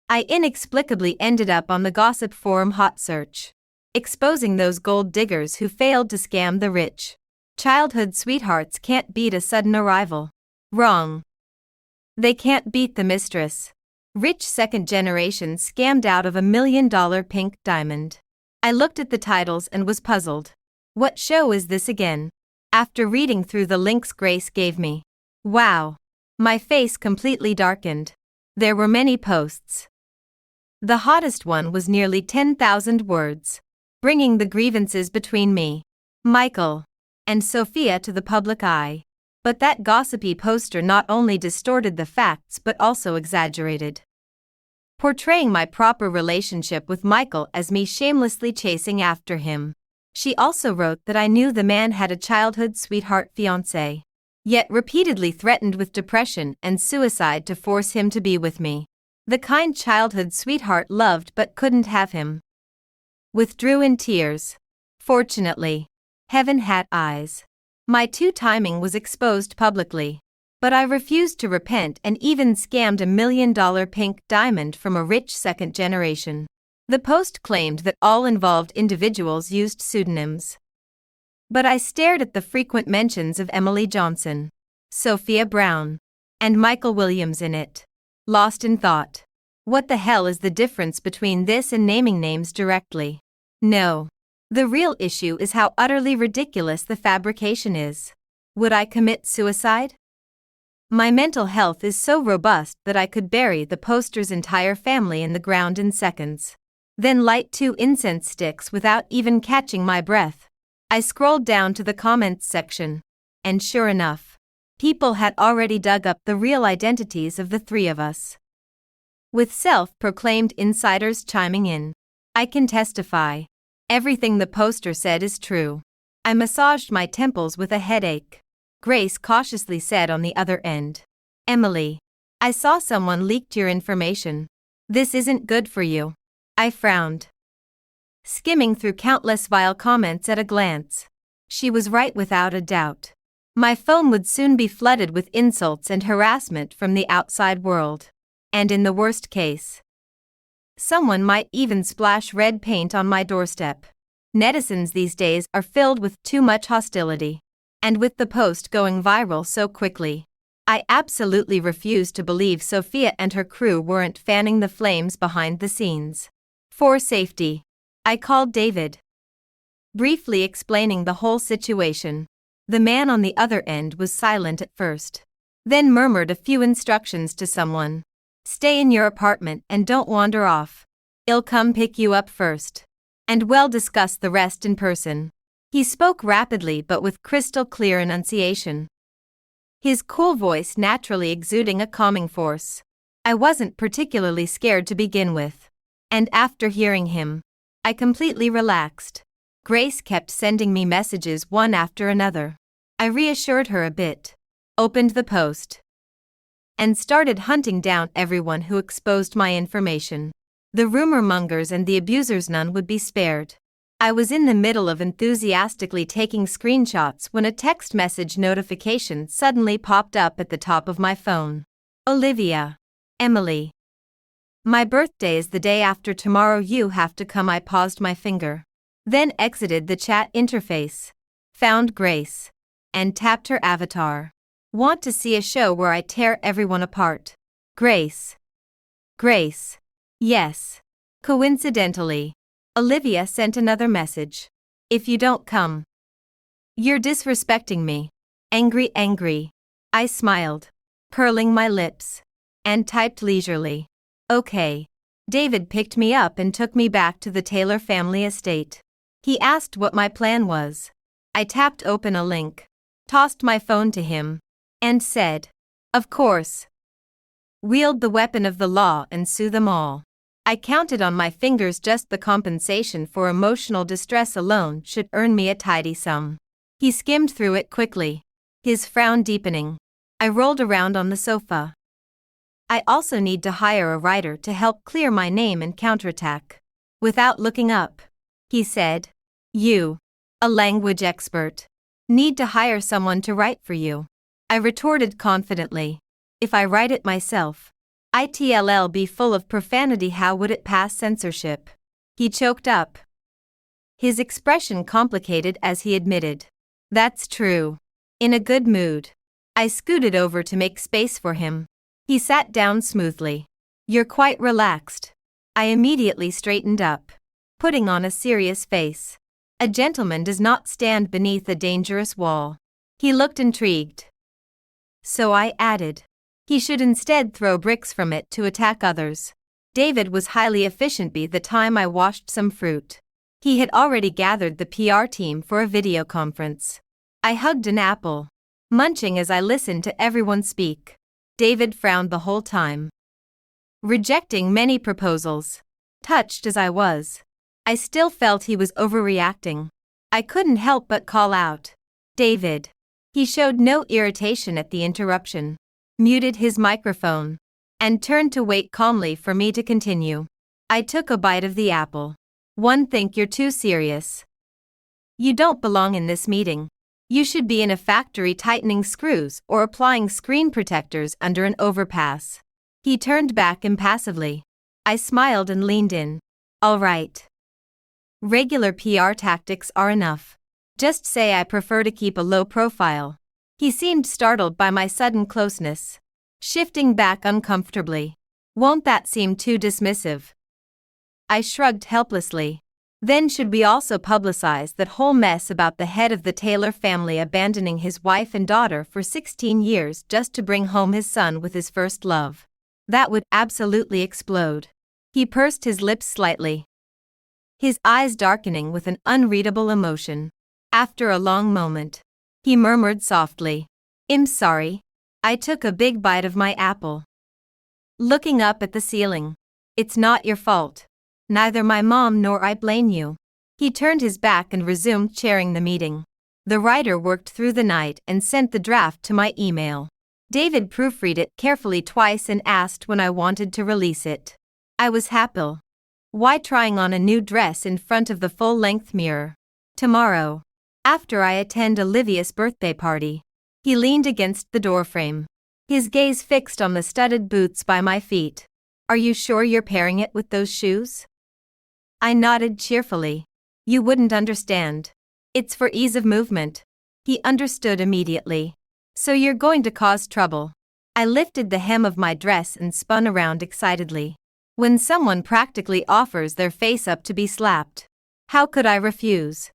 I inexplicably ended up on the gossip forum Hot Search, exposing those gold diggers who failed to scam the rich. Childhood sweethearts can't beat a sudden arrival. Wrong. They can't beat the mistress. Rich second generation scammed out of $1 million pink diamond. I looked at the titles and was puzzled. What show is this again? After reading through the links Grace gave me. Wow. My face completely darkened. There were many posts. The hottest one was nearly 10,000 words, bringing the grievances between me, Michael, and Sophia to the public eye. But that gossipy poster not only distorted the facts but also exaggerated, portraying my proper relationship with Michael as me shamelessly chasing after him. She also wrote that I knew the man had a childhood sweetheart fiancé, yet repeatedly threatened with depression and suicide to force him to be with me. The kind childhood sweetheart loved but couldn't have him. Withdrew in tears. Fortunately, heaven had eyes. My timing was exposed publicly. But I refused to repent and even scammed $1 million pink diamond from a rich second generation. The post claimed that all involved individuals used pseudonyms. But I stared at the frequent mentions of Emily Johnson, Sophia Brown, and Michael Williams in it, lost in thought. What the hell is the difference between this and naming names directly? No. The real issue is how utterly ridiculous the fabrication is. Would I commit suicide? My mental health is so robust that I could bury the poster's entire family in the ground in seconds. Then light 2 incense sticks without even catching my breath. I scrolled down to the comments section, and sure enough, people had already dug up the real identities of the 3 of us, with self-proclaimed insiders chiming in. I can testify. Everything the poster said is true. I massaged my temples with a headache. Grace cautiously said on the other end, Emily, I saw someone leaked your information. This isn't good for you. I frowned, skimming through countless vile comments at a glance. She was right without a doubt. My phone would soon be flooded with insults and harassment from the outside world. And in the worst case, someone might even splash red paint on my doorstep. Netizens these days are filled with too much hostility. And with the post going viral so quickly, I absolutely refuse to believe Sophia and her crew weren't fanning the flames behind the scenes. For safety, I called David, briefly explaining the whole situation. The man on the other end was silent at first, then murmured a few instructions to someone. Stay in your apartment and don't wander off. I'll come pick you up first. And we'll discuss the rest in person. He spoke rapidly but with crystal clear enunciation, his cool voice naturally exuding a calming force. I wasn't particularly scared to begin with, and after hearing him, I completely relaxed. Grace kept sending me messages one after another. I reassured her a bit, opened the post, and started hunting down everyone who exposed my information. The rumor mongers and the abusers, none would be spared. I was in the middle of enthusiastically taking screenshots when a text message notification suddenly popped up at the top of my phone. Olivia. Emily. My birthday is the day after tomorrow. You have to come. I paused my finger, then exited the chat interface, found Grace, and tapped her avatar. Want to see a show where I tear everyone apart? Grace. Grace. Yes. Coincidentally, Olivia sent another message. If you don't come, you're disrespecting me. Angry, angry. I smiled, curling my lips, and typed leisurely. Okay. David picked me up and took me back to the Taylor family estate. He asked what my plan was. I tapped open a link, tossed my phone to him, and said, of course. Wield the weapon of the law and sue them all. I counted on my fingers. Just the compensation for emotional distress alone should earn me a tidy sum. He skimmed through it quickly, his frown deepening. I rolled around on the sofa. I also need to hire a writer to help clear my name and counterattack. Without looking up, he said, You. A language expert. Need to hire someone to write for you. I retorted confidently. If I write it myself, it'll be full of profanity. How would it pass censorship? He choked up. His expression complicated as he admitted. That's true. In a good mood, I scooted over to make space for him. He sat down smoothly. You're quite relaxed. I immediately straightened up, putting on a serious face. A gentleman does not stand beneath a dangerous wall. He looked intrigued. So I added, he should instead throw bricks from it to attack others. David was highly efficient by the time I washed some fruit. He had already gathered the PR team for a video conference. I hugged an apple, munching as I listened to everyone speak. David frowned the whole time, rejecting many proposals. Touched as I was, I still felt he was overreacting. I couldn't help but call out, David. He showed no irritation at the interruption, muted his microphone, and turned to wait calmly for me to continue. I took a bite of the apple. Think you're too serious. You don't belong in this meeting. You should be in a factory tightening screws or applying screen protectors under an overpass. He turned back impassively. I smiled and leaned in. All right. Regular PR tactics are enough. Just say I prefer to keep a low profile. He seemed startled by my sudden closeness, shifting back uncomfortably. Won't that seem too dismissive? I shrugged helplessly. Then should we also publicize that whole mess about the head of the Taylor family abandoning his wife and daughter for 16 years just to bring home his son with his first love? That would absolutely explode. He pursed his lips slightly, his eyes darkening with an unreadable emotion. After a long moment, he murmured softly, I'm sorry. I took a big bite of my apple, looking up at the ceiling. It's not your fault. Neither my mom nor I blame you. He turned his back and resumed chairing the meeting. The writer worked through the night and sent the draft to my email. David proofread it carefully twice and asked when I wanted to release it. I was happy. Why trying on a new dress in front of the full-length mirror? Tomorrow, after I attend Olivia's birthday party. He leaned against the doorframe, his gaze fixed on the studded boots by my feet. Are you sure you're pairing it with those shoes? I nodded cheerfully. You wouldn't understand. It's for ease of movement. He understood immediately. So you're going to cause trouble. I lifted the hem of my dress and spun around excitedly. When someone practically offers their face up to be slapped, how could I refuse?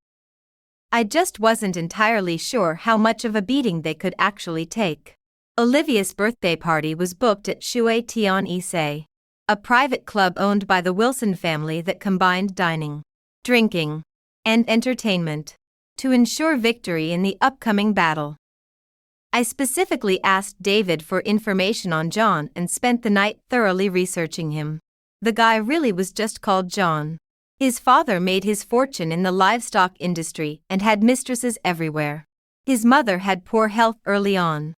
I just wasn't entirely sure how much of a beating they could actually take. Olivia's birthday party was booked at Shui Tian Ise, a private club owned by the Wilson family that combined dining, drinking, and entertainment to ensure victory in the upcoming battle. I specifically asked David for information on John and spent the night thoroughly researching him. The guy really was just called John. His father made his fortune in the livestock industry and had mistresses everywhere. His mother had poor health early on,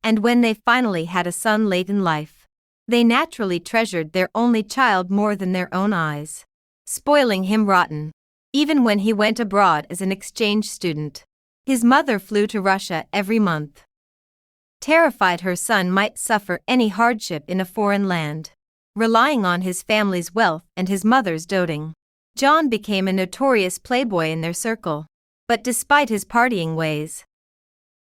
and when they finally had a son late in life, they naturally treasured their only child more than their own eyes, spoiling him rotten. Even when he went abroad as an exchange student, his mother flew to Russia every month, terrified her son might suffer any hardship in a foreign land. Relying on his family's wealth and his mother's doting, John became a notorious playboy in their circle. But despite his partying ways,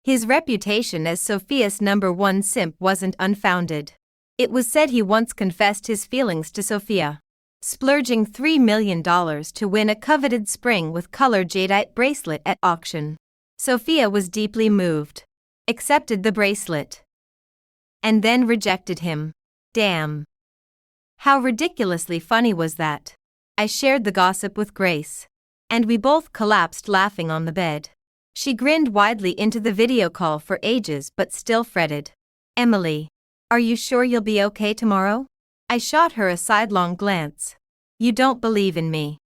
his reputation as Sophia's #1 simp wasn't unfounded. It was said he once confessed his feelings to Sophia, splurging $3 million to win a coveted spring with color jadeite bracelet at auction. Sophia was deeply moved, accepted the bracelet, and then rejected him. Damn. How ridiculously funny was that? I shared the gossip with Grace, and we both collapsed laughing on the bed. She grinned widely into the video call for ages but still fretted. Emily, are you sure you'll be okay tomorrow? I shot her a sidelong glance. You don't believe in me.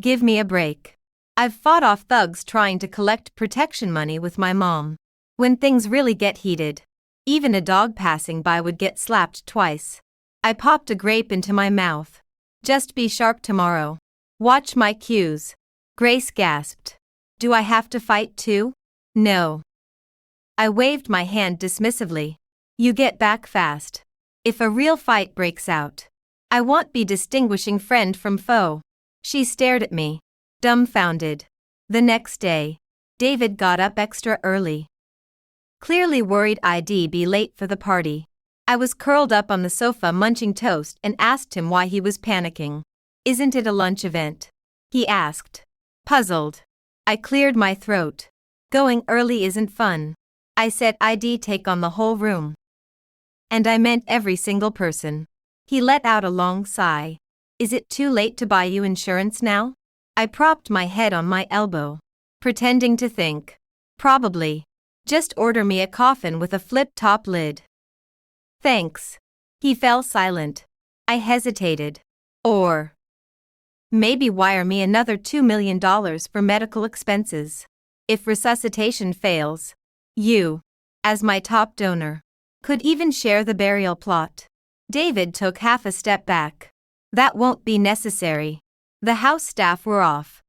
Give me a break. I've fought off thugs trying to collect protection money with my mom. When things really get heated, even a dog passing by would get slapped twice. I popped a grape into my mouth. Just be sharp tomorrow. Watch my cues. Grace gasped. Do I have to fight too? No. I waved my hand dismissively. You get back fast. If a real fight breaks out, I won't be distinguishing friend from foe. She stared at me, dumbfounded. The next day, David got up extra early. Clearly worried I'd be late for the party. I was curled up on the sofa munching toast and asked him why he was panicking. Isn't it a lunch event? He asked. Puzzled. I cleared my throat. Going early isn't fun. I said I'd take on the whole room. And I meant every single person. He let out a long sigh. Is it too late to buy you insurance now? I propped my head on my elbow, pretending to think. Probably. Just order me a coffin with a flip-top lid. Thanks. He fell silent. I hesitated. Or maybe wire me another $2 million for medical expenses. If resuscitation fails, you, as my top donor, could even share the burial plot. David took half a step back. That won't be necessary. The house staff were off.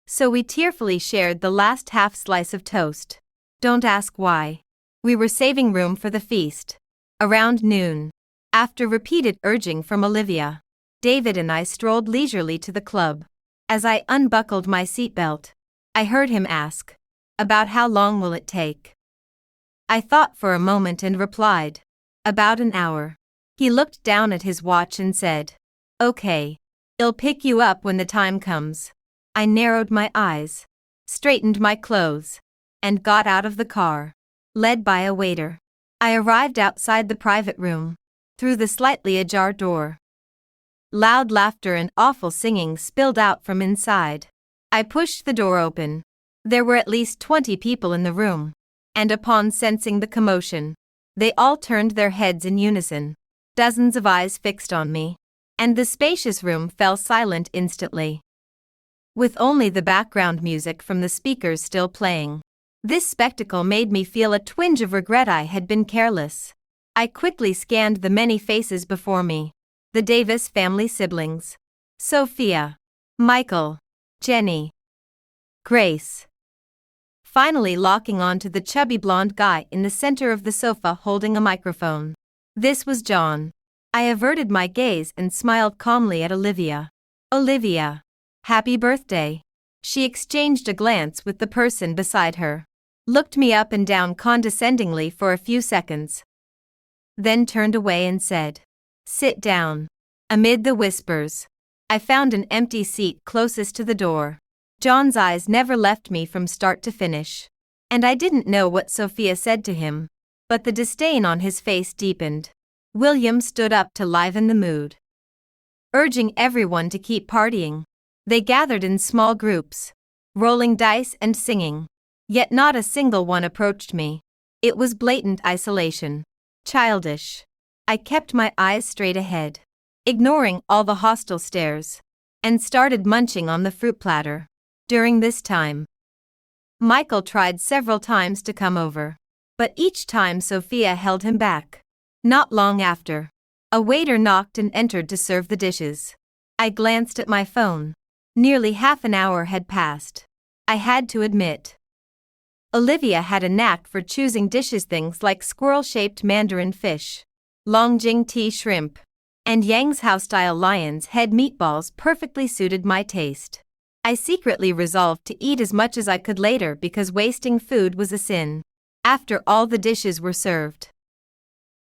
So we tearfully shared the last half slice of toast. Don't ask why. We were saving room for the feast. Around noon, after repeated urging from Olivia, David and I strolled leisurely to the club. As I unbuckled my seatbelt, I heard him ask, about how long will it take? I thought for a moment and replied, about an hour. He looked down at his watch and said, okay, I'll pick you up when the time comes. I narrowed my eyes, straightened my clothes, and got out of the car, led by a waiter. I arrived outside the private room, through the slightly ajar door. Loud laughter and awful singing spilled out from inside. I pushed the door open. There were at least 20 people in the room, and upon sensing the commotion, they all turned their heads in unison, dozens of eyes fixed on me, and the spacious room fell silent instantly, with only the background music from the speakers still playing. This spectacle made me feel a twinge of regret I had been careless. I quickly scanned the many faces before me. The Davis family siblings. Sophia. Michael. Jenny. Grace. Finally locking on to the chubby blonde guy in the center of the sofa holding a microphone. This was John. I averted my gaze and smiled calmly at Olivia. Olivia. Happy birthday. She exchanged a glance with the person beside her, looked me up and down condescendingly for a few seconds, then turned away and said, sit down. Amid the whispers, I found an empty seat closest to the door. John's eyes never left me from start to finish, and I didn't know what Sophia said to him, but the disdain on his face deepened. William stood up to liven the mood, urging everyone to keep partying. They gathered in small groups, rolling dice and singing. Yet not a single one approached me. It was blatant isolation. Childish. I kept my eyes straight ahead, ignoring all the hostile stares, and started munching on the fruit platter. During this time, Michael tried several times to come over, but each time Sophia held him back. Not long after, a waiter knocked and entered to serve the dishes. I glanced at my phone. Nearly half an hour had passed. I had to admit, Olivia had a knack for choosing dishes, things like squirrel-shaped mandarin fish, longjing tea shrimp, and Yang's house-style lion's head meatballs perfectly suited my taste. I secretly resolved to eat as much as I could later because wasting food was a sin. After all the dishes were served,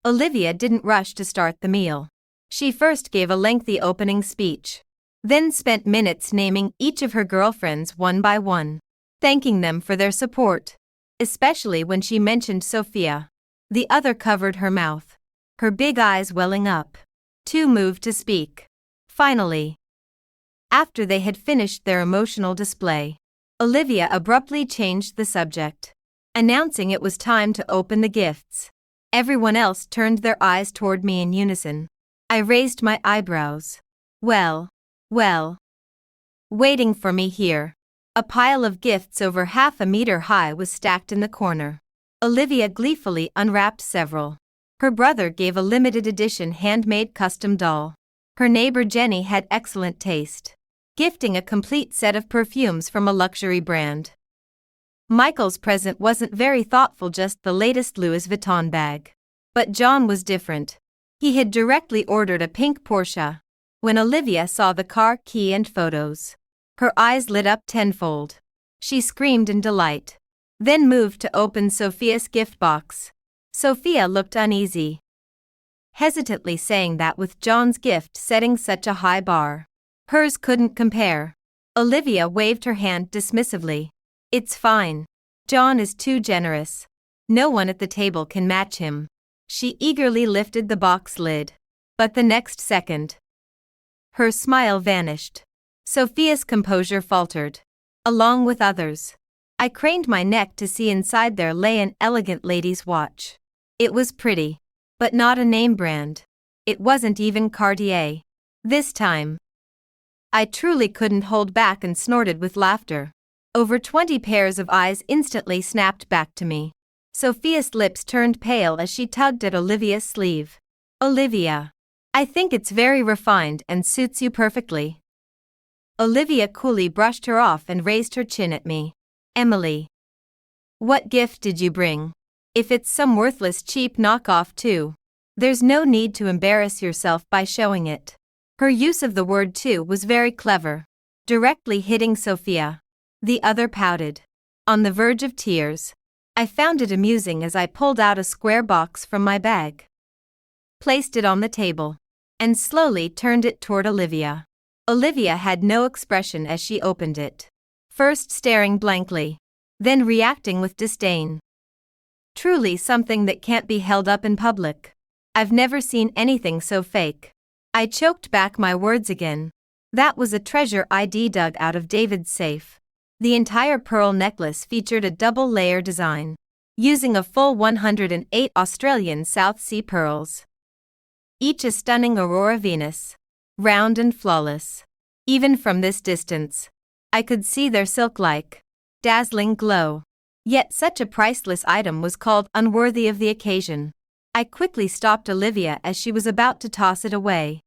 Olivia didn't rush to start the meal. She first gave a lengthy opening speech, then spent minutes naming each of her girlfriends one by one, thanking them for their support, especially when she mentioned Sophia. The other covered her mouth, her big eyes welling up, too moved to speak. Finally, after they had finished their emotional display, Olivia abruptly changed the subject, announcing it was time to open the gifts. Everyone else turned their eyes toward me in unison. I raised my eyebrows. Well, waiting for me here. A pile of gifts over half a meter high was stacked in the corner. Olivia gleefully unwrapped several. Her brother gave a limited edition handmade custom doll. Her neighbor Jenny had excellent taste. gifting a complete set of perfumes from a luxury brand. Michael's present wasn't very thoughtful, just the latest Louis Vuitton bag. But John was different. He had directly ordered a pink Porsche. When Olivia saw the car key and photos, her eyes lit up tenfold. She screamed in delight, then moved to open Sophia's gift box. Sophia looked uneasy, hesitantly saying that with John's gift setting such a high bar, hers couldn't compare. Olivia waved her hand dismissively. It's fine. John is too generous. No one at the table can match him. She eagerly lifted the box lid. But the next second, her smile vanished. Sophia's composure faltered, along with others. I craned my neck to see inside there lay an elegant lady's watch. It was pretty, but not a name brand. It wasn't even Cartier. This time, I truly couldn't hold back and snorted with laughter. Over 20 pairs of eyes instantly snapped back to me. Sophia's lips turned pale as she tugged at Olivia's sleeve. Olivia, I think it's very refined and suits you perfectly. Olivia coolly brushed her off and raised her chin at me. Emily, what gift did you bring? If it's some worthless cheap knockoff too, there's no need to embarrass yourself by showing it. Her use of the word too was very clever, directly hitting Sophia. The other pouted, on the verge of tears. I found it amusing as I pulled out a square box from my bag, placed it on the table, and slowly turned it toward Olivia. Olivia had no expression as she opened it, first staring blankly, then reacting with disdain. Truly something that can't be held up in public. I've never seen anything so fake. I choked back my words again. That was a treasure ID dug out of David's safe. The entire pearl necklace featured a double-layer design, using a full 108 Australian South Sea pearls. Each a stunning Aurora Venus, round and flawless. Even from this distance, I could see their silk-like, dazzling glow. Yet such a priceless item was called unworthy of the occasion. I quickly stopped Olivia as she was about to toss it away.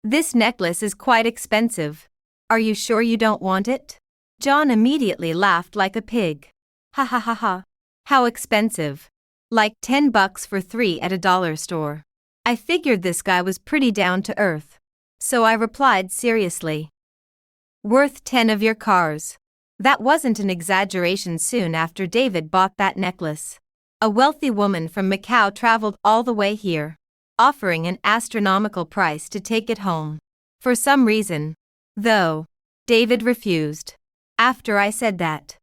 This necklace is quite expensive. Are you sure you don't want it? John immediately laughed like a pig. Ha ha ha ha. How expensive? Like $10 for 3 at a dollar store. I figured this guy was pretty down to earth. So I replied seriously. Worth 10 of your cars. That wasn't an exaggeration. Soon after David bought that necklace, a wealthy woman from Macau traveled all the way here, offering an astronomical price to take it home. For some reason, though, David refused. After I said that,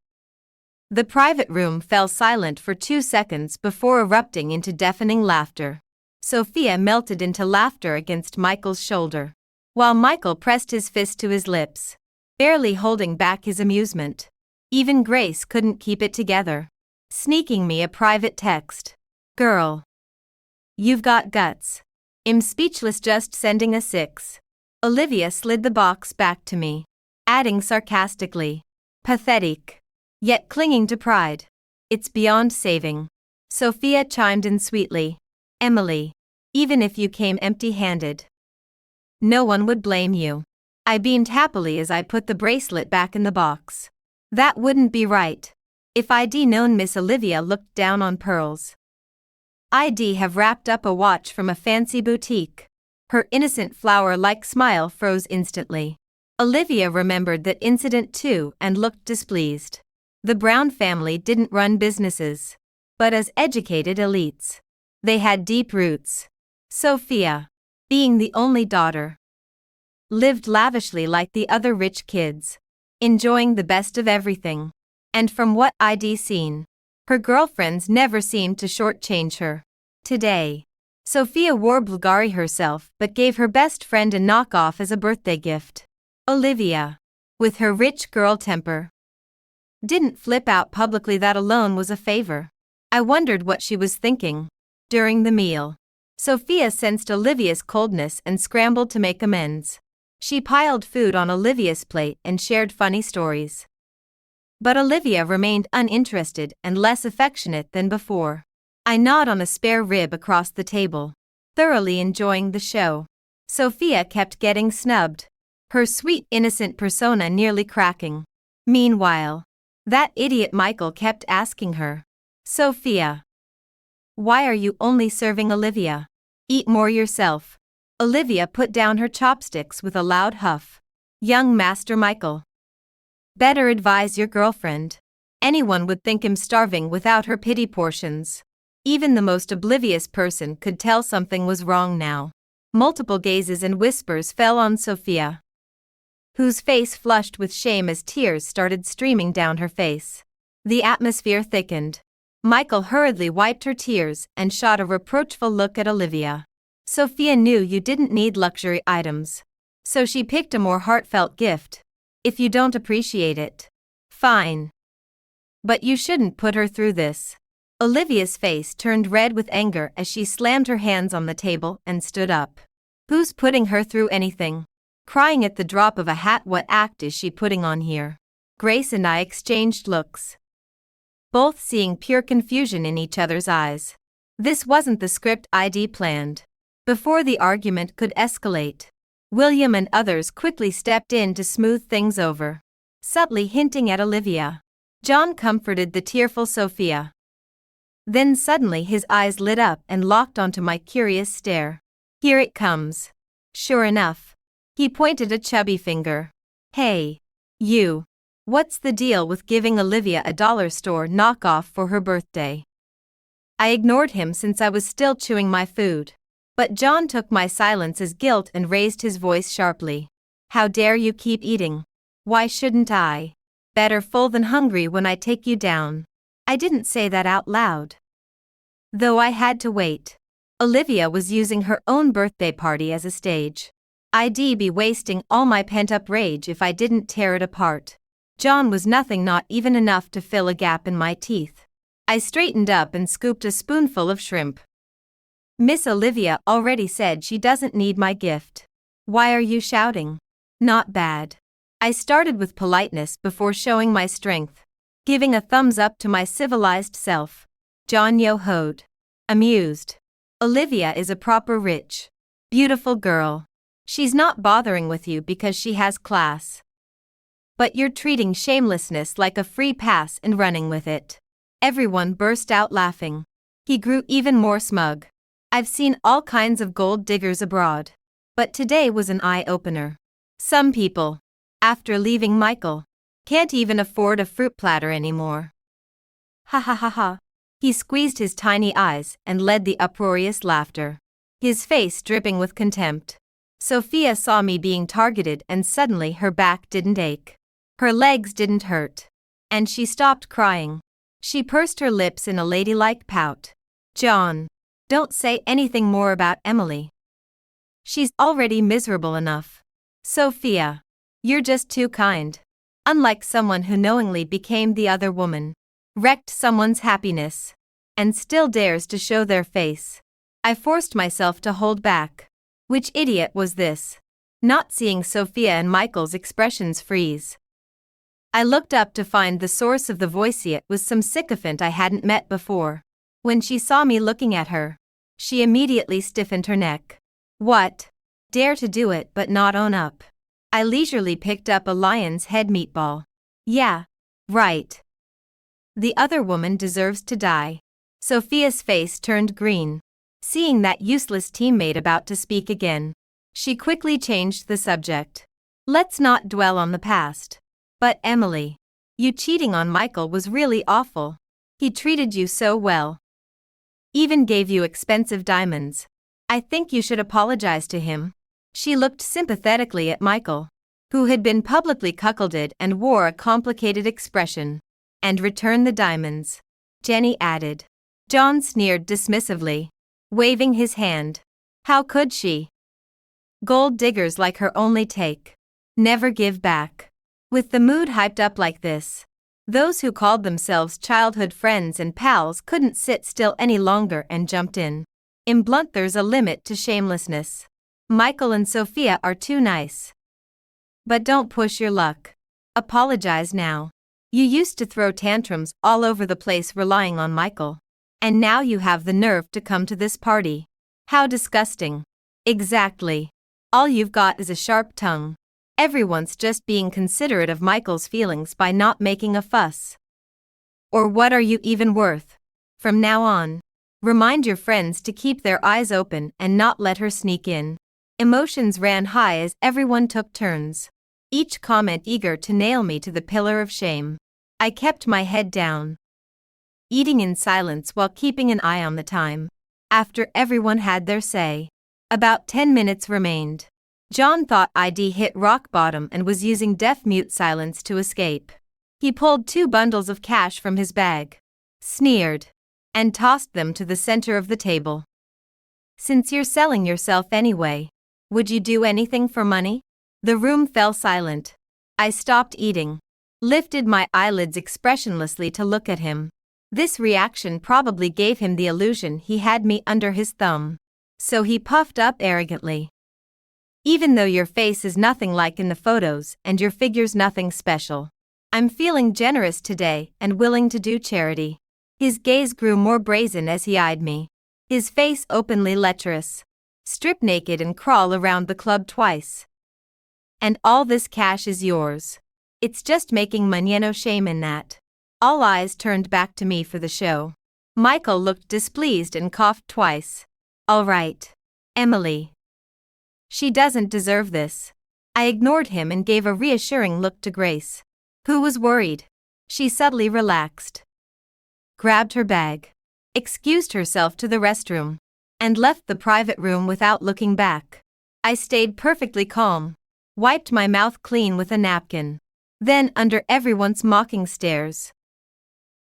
the private room fell silent for 2 seconds before erupting into deafening laughter. Sophia melted into laughter against Michael's shoulder, while Michael pressed his fist to his lips, barely holding back his amusement. Even Grace couldn't keep it together, sneaking me a private text. Girl, you've got guts. I'm speechless, just sending a 6. Olivia slid the box back to me, adding sarcastically, pathetic, yet clinging to pride. It's beyond saving. Sophia chimed in sweetly. Emily, even if you came empty-handed, no one would blame you. I beamed happily as I put the bracelet back in the box. That wouldn't be right. If I'd known. Miss Olivia looked down on pearls. I'd have wrapped up a watch from a fancy boutique. Her innocent flower-like smile froze instantly. Olivia remembered that incident too and looked displeased. The Brown family didn't run businesses, but as educated elites. They had deep roots. Sophia, being the only daughter, lived lavishly like the other rich kids, enjoying the best of everything. And from what I'd seen, her girlfriends never seemed to shortchange her. Today, Sophia wore Bulgari herself but gave her best friend a knockoff as a birthday gift. Olivia, with her rich girl temper, didn't flip out publicly. That alone was a favor. I wondered what she was thinking. During the meal, Sophia sensed Olivia's coldness and scrambled to make amends. She piled food on Olivia's plate and shared funny stories. But Olivia remained uninterested and less affectionate than before. I gnawed on a spare rib across the table, thoroughly enjoying the show. Sophia kept getting snubbed. her sweet innocent persona nearly cracking. Meanwhile, that idiot Michael kept asking her, "Sophia, why are you only serving Olivia? Eat more yourself." Olivia put down her chopsticks with a loud huff. "Young Master Michael, better advise your girlfriend. Anyone would think him starving without her pity portions." Even the most oblivious person could tell something was wrong now. Multiple gazes and whispers fell on Sophia, whose face flushed with shame as tears started streaming down her face. The atmosphere thickened. Michael hurriedly wiped her tears and shot a reproachful look at Olivia. "Sophia knew you didn't need luxury items, so she picked a more heartfelt gift. If you don't appreciate it, fine. But you shouldn't put her through this." Olivia's face turned red with anger as she slammed her hands on the table and stood up. "Who's putting her through anything? Crying at the drop of a hat. What act is she putting on here?" Grace and I exchanged looks, both seeing pure confusion in each other's eyes. This wasn't the script I'd planned. Before the argument could escalate, William and others quickly stepped in to smooth things over, subtly hinting at Olivia. John comforted the tearful Sophia. Then suddenly his eyes lit up and locked onto my curious stare. "Here it comes." Sure enough, he pointed a chubby finger. "Hey, you. What's the deal with giving Olivia a dollar store knockoff for her birthday?" I ignored him since I was still chewing my food. But John took my silence as guilt and raised his voice sharply. "How dare you keep eating? Why shouldn't I? Better full than hungry when I take you down." I didn't say that out loud, though I had to wait. Olivia was using her own birthday party as a stage. I'd be wasting all my pent-up rage if I didn't tear it apart. John was nothing, not even enough to fill a gap in my teeth. I straightened up and scooped a spoonful of shrimp. "Miss Olivia already said she doesn't need my gift. Why are you shouting?" "Not bad." I started with politeness before showing my strength, giving a thumbs up to my civilized self. John yo-hoed, amused. "Olivia is a proper rich, beautiful girl. She's not bothering with you because she has class. But you're treating shamelessness like a free pass and running with it." Everyone burst out laughing. He grew even more smug. I've seen all kinds of gold diggers abroad, but today was an eye-opener. Some people, after leaving Michael, can't even afford a fruit platter anymore. "Ha ha ha ha." He squeezed his tiny eyes and led the uproarious laughter, his face dripping with contempt. Sophia saw me being targeted and suddenly her back didn't ache. Her legs didn't hurt. And she stopped crying. She pursed her lips in a ladylike pout. "John, don't say anything more about Emily. She's already miserable enough." "Sophia, you're just too kind. Unlike someone who knowingly became the other woman, wrecked someone's happiness, and still dares to show their face." I forced myself to hold back. Which idiot was this? Not seeing Sophia and Michael's expressions freeze, I looked up to find the source of the voice. It was some sycophant I hadn't met before. When she saw me looking at her, she immediately stiffened her neck. "What? Dare to do it but not own up?" I leisurely picked up a lion's head meatball. "Yeah, right. The other woman deserves to die." Sophia's face turned green, seeing that useless teammate about to speak again. She quickly changed the subject. "Let's not dwell on the past. But Emily, you cheating on Michael was really awful. He treated you so well. Even gave you expensive diamonds. I think you should apologize to him." She looked sympathetically at Michael, who had been publicly cuckolded and wore a complicated expression. "And return the diamonds," Jenny added. John sneered dismissively, waving his hand. How could she? Gold diggers like her only take, never give back. With the mood hyped up like this, those who called themselves childhood friends and pals couldn't sit still any longer and jumped in. In blunt, there's a limit to shamelessness. Michael and Sophia are too nice. But don't push your luck. Apologize now. You used to throw tantrums all over the place relying on Michael. And now you have the nerve to come to this party. How disgusting. Exactly. All you've got is a sharp tongue. Everyone's just being considerate of Michael's feelings by not making a fuss. Or what are you even worth? From now on, remind your friends to keep their eyes open and not let her sneak in. Emotions ran high as everyone took turns, each comment eager to nail me to the pillar of shame. I kept my head down, eating in silence while keeping an eye on the time. After everyone had their say, about 10 minutes remained. John thought I'd hit rock bottom and was using deaf-mute silence to escape. He pulled 2 bundles of cash from his bag, sneered, and tossed them to the center of the table. Since you're selling yourself anyway, would you do anything for money? The room fell silent. I stopped eating, lifted my eyelids expressionlessly to look at him. This reaction probably gave him the illusion he had me under his thumb. So he puffed up arrogantly. Even though your face is nothing like in the photos and your figure's nothing special, I'm feeling generous today and willing to do charity. His gaze grew more brazen as he eyed me, his face openly lecherous. Strip naked and crawl around the club twice. And all this cash is yours. It's just making money, no shame in that. All eyes turned back to me for the show. Michael looked displeased and coughed twice. All right, Emily. She doesn't deserve this. I ignored him and gave a reassuring look to Grace, who was worried. She subtly relaxed, grabbed her bag, excused herself to the restroom, and left the private room without looking back. I stayed perfectly calm, wiped my mouth clean with a napkin, then under everyone's mocking stares,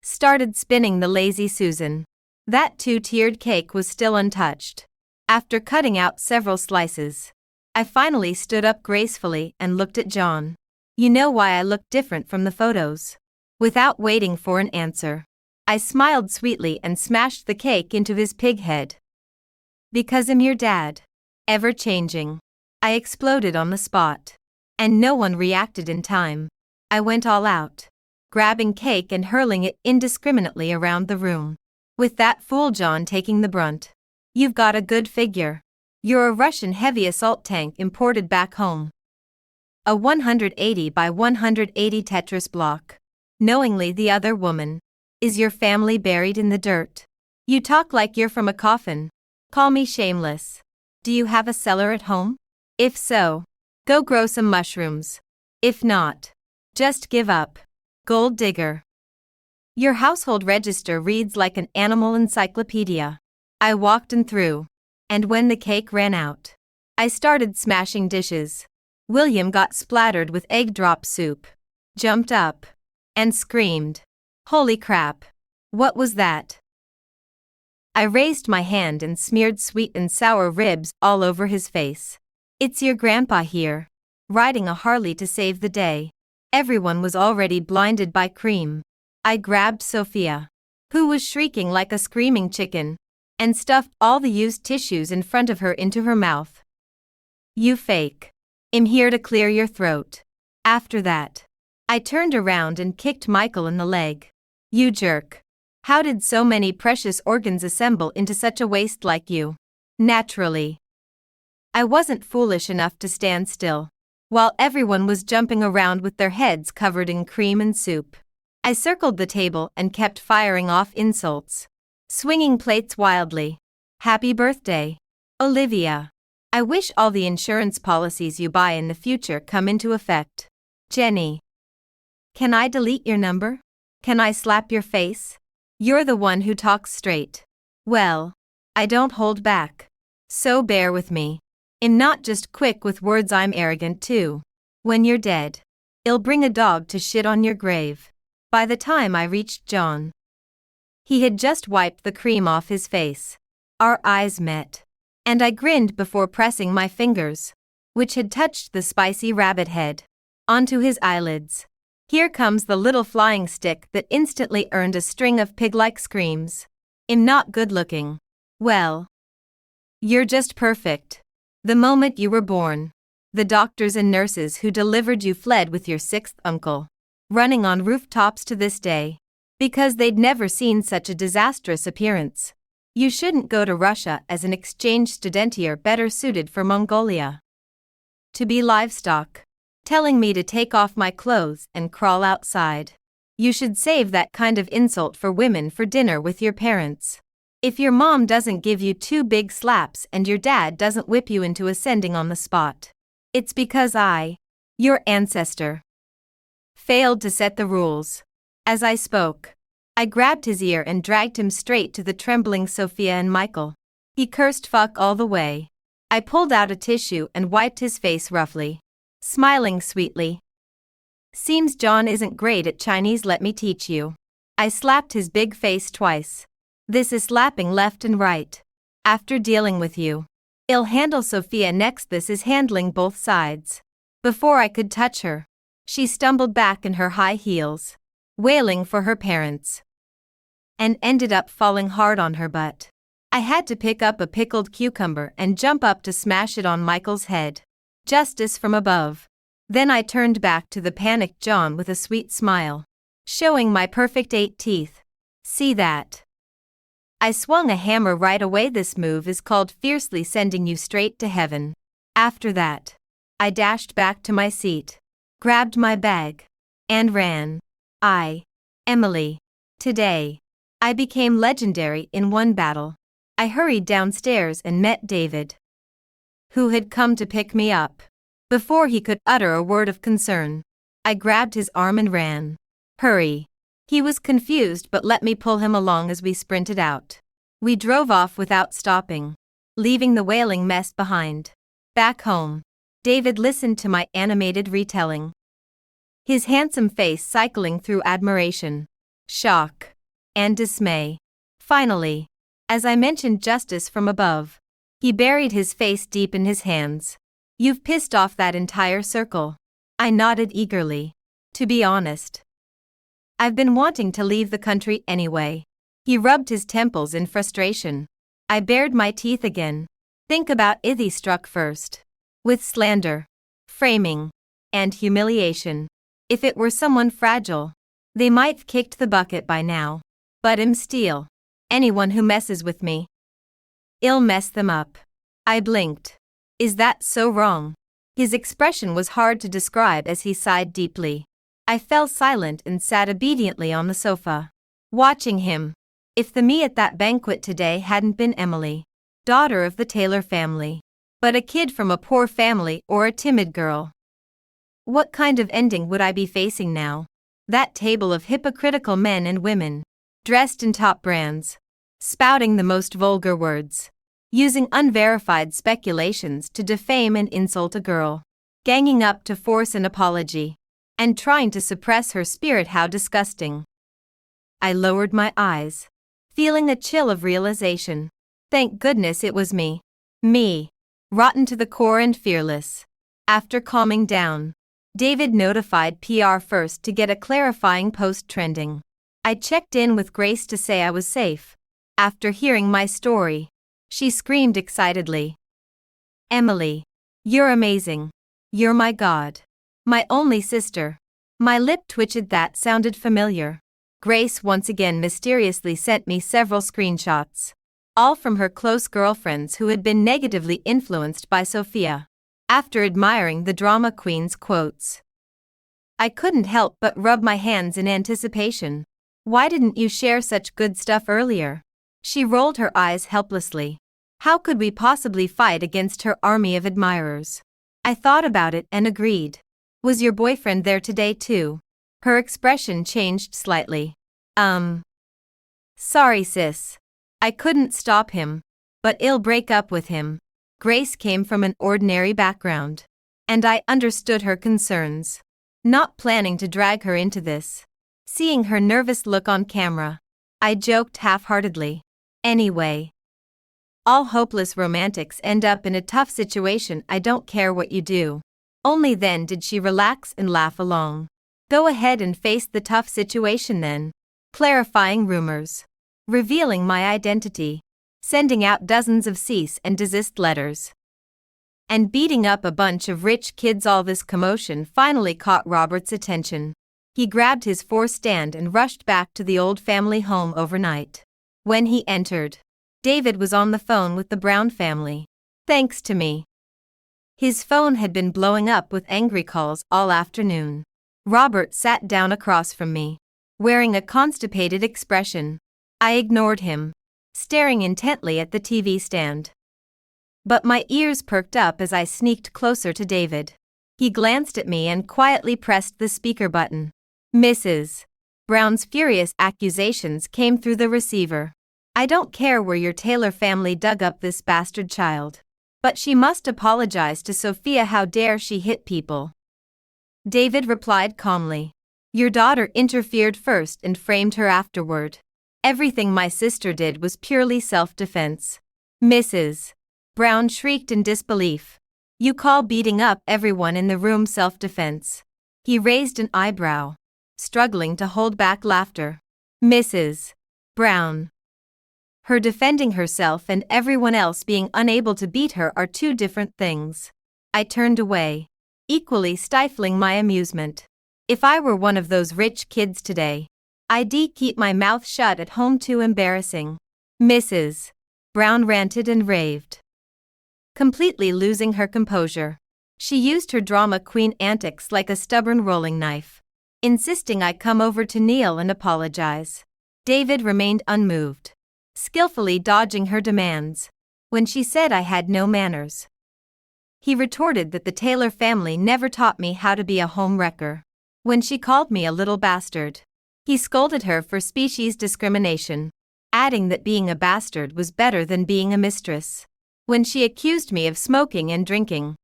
started spinning the Lazy Susan. That 2-tiered cake was still untouched. After cutting out several slices, I finally stood up gracefully and looked at John. You know why I look different from the photos? Without waiting for an answer, I smiled sweetly and smashed the cake into his pig head. Because I'm your dad. Ever changing. I exploded on the spot. And no one reacted in time. I went all out, grabbing cake and hurling it indiscriminately around the room. With that fool John taking the brunt. You've got a good figure. You're a Russian heavy assault tank imported back home. A 180 by 180 Tetris block. Knowingly the other woman. Is your family buried in the dirt? You talk like you're from a coffin. Call me shameless. Do you have a cellar at home? If so, go grow some mushrooms. If not, just give up. Gold digger. Your household register reads like an animal encyclopedia. I walked in through. And when the cake ran out, I started smashing dishes. William got splattered with egg drop soup, jumped up, and screamed. Holy crap! What was that? I raised my hand and smeared sweet and sour ribs all over his face. It's your grandpa here, riding a Harley to save the day. Everyone was already blinded by cream. I grabbed Sophia, who was shrieking like a screaming chicken, and stuffed all the used tissues in front of her into her mouth. You fake. I'm here to clear your throat. After that, I turned around and kicked Michael in the leg. You jerk. How did so many precious organs assemble into such a waste like you? Naturally. I wasn't foolish enough to stand still, while everyone was jumping around with their heads covered in cream and soup. I circled the table and kept firing off insults, swinging plates wildly. Happy birthday, Olivia. I wish all the insurance policies you buy in the future come into effect. Jenny. Can I delete your number? Can I slap your face? You're the one who talks straight. Well, I don't hold back. So bear with me. I'm not just quick with words, I'm arrogant too. When you're dead, I'll bring a dog to shit on your grave. By the time I reached John, he had just wiped the cream off his face. Our eyes met, and I grinned before pressing my fingers, which had touched the spicy rabbit head, onto his eyelids. Here comes the little flying stick that instantly earned a string of pig-like screams. I'm not good-looking. Well, you're just perfect. The moment you were born, the doctors and nurses who delivered you fled with your 6th uncle, running on rooftops to this day, because they'd never seen such a disastrous appearance. You shouldn't go to Russia as an exchange student, you're better suited for Mongolia. To be livestock. telling me to take off my clothes and crawl outside. You should save that kind of insult for women for dinner with your parents. If your mom doesn't give you 2 big slaps and your dad doesn't whip you into ascending on the spot, it's because I, your ancestor, failed to set the rules. As I spoke, I grabbed his ear and dragged him straight to the trembling Sophia and Michael. He cursed fuck all the way. I pulled out a tissue and wiped his face roughly, smiling sweetly. Seems John isn't great at Chinese, let me teach you. I slapped his big face twice. This is slapping left and right. After dealing with you, I'll handle Sophia next. This is handling both sides. Before I could touch her, she stumbled back in her high heels, wailing for her parents, and ended up falling hard on her butt. I had to pick up a pickled cucumber and jump up to smash it on Michael's head. Justice from above. Then I turned back to the panicked John with a sweet smile, showing my perfect 8 teeth. See that? I swung a hammer right away. This move is called fiercely, sending you straight to heaven. After that, I dashed back to my seat, grabbed my bag, and ran. Emily. Today, I became legendary in one battle. I hurried downstairs and met David, who had come to pick me up. Before he could utter a word of concern, I grabbed his arm and ran. Hurry. He was confused but let me pull him along as we sprinted out. We drove off without stopping, leaving the wailing mess behind. Back home, David listened to my animated retelling, his handsome face cycling through admiration, shock, and dismay. Finally, as I mentioned justice from above, he buried his face deep in his hands. You've pissed off that entire circle. I nodded eagerly. To be honest, I've been wanting to leave the country anyway. He rubbed his temples in frustration. I bared my teeth again. Think about Ithy struck first, with slander, framing, and humiliation. If it were someone fragile, they might've kicked the bucket by now. But I'm steel. Anyone who messes with me, I'll mess them up. I blinked. Is that so wrong? His expression was hard to describe as he sighed deeply. I fell silent and sat obediently on the sofa, watching him. If the me at that banquet today hadn't been Emily, daughter of the Taylor family, but a kid from a poor family or a timid girl, what kind of ending would I be facing now? That table of hypocritical men and women, dressed in top brands, spouting the most vulgar words, using unverified speculations to defame and insult a girl, ganging up to force an apology, and trying to suppress her spirit. How disgusting. I lowered my eyes, feeling a chill of realization. Thank goodness it was me. Me. Rotten to the core and fearless. After calming down, David notified PR first to get a clarifying post trending. I checked in with Grace to say I was safe. After hearing my story, she screamed excitedly. Emily, you're amazing. You're my god. My only sister. My lip twitched. That sounded familiar. Grace once again mysteriously sent me several screenshots, all from her close girlfriends who had been negatively influenced by Sophia. After admiring the drama queen's quotes, I couldn't help but rub my hands in anticipation. Why didn't you share such good stuff earlier? She rolled her eyes helplessly. How could we possibly fight against her army of admirers? I thought about it and agreed. Was your boyfriend there today too? Her expression changed slightly. Sorry sis. I couldn't stop him, but I'll break up with him. Grace came from an ordinary background, and I understood her concerns. Not planning to drag her into this. Seeing her nervous look on camera, I joked half-heartedly. Anyway, all hopeless romantics end up in a tough situation. I don't care what you do. Only then did she relax and laugh along. Go ahead and face the tough situation then. Clarifying rumors. Revealing my identity. Sending out dozens of cease and desist letters. And beating up a bunch of rich kids. All this commotion finally caught Robert's attention. He grabbed his stand and rushed back to the old family home overnight. When he entered, David was on the phone with the Brown family. Thanks to me, His phone had been blowing up with angry calls all afternoon. Robert sat down across from me, wearing a constipated expression. I ignored him, staring intently at the TV stand. But my ears perked up as I sneaked closer to David. He glanced at me and quietly pressed the speaker button. Mrs. Brown's furious accusations came through the receiver. I don't care where your Taylor family dug up this bastard child. But she must apologize to Sophia. How dare she hit people? David replied calmly. Your daughter interfered first and framed her afterward. Everything my sister did was purely self-defense. Mrs. Brown shrieked in disbelief. You call beating up everyone in the room self-defense? He raised an eyebrow, struggling to hold back laughter. Mrs. Brown. Her defending herself and everyone else being unable to beat her are two different things. I turned away, equally stifling my amusement. If I were one of those rich kids today, I'd keep my mouth shut at home. Too embarrassing. Mrs. Brown ranted and raved, completely losing her composure. She used her drama queen antics like a stubborn rolling knife, insisting I come over to kneel and apologize. David remained unmoved, skillfully dodging her demands. When she said I had no manners, he retorted that the Taylor family never taught me how to be a home wrecker. When she called me a little bastard, he scolded her for species discrimination, adding that being a bastard was better than being a mistress. When she accused me of smoking and drinking,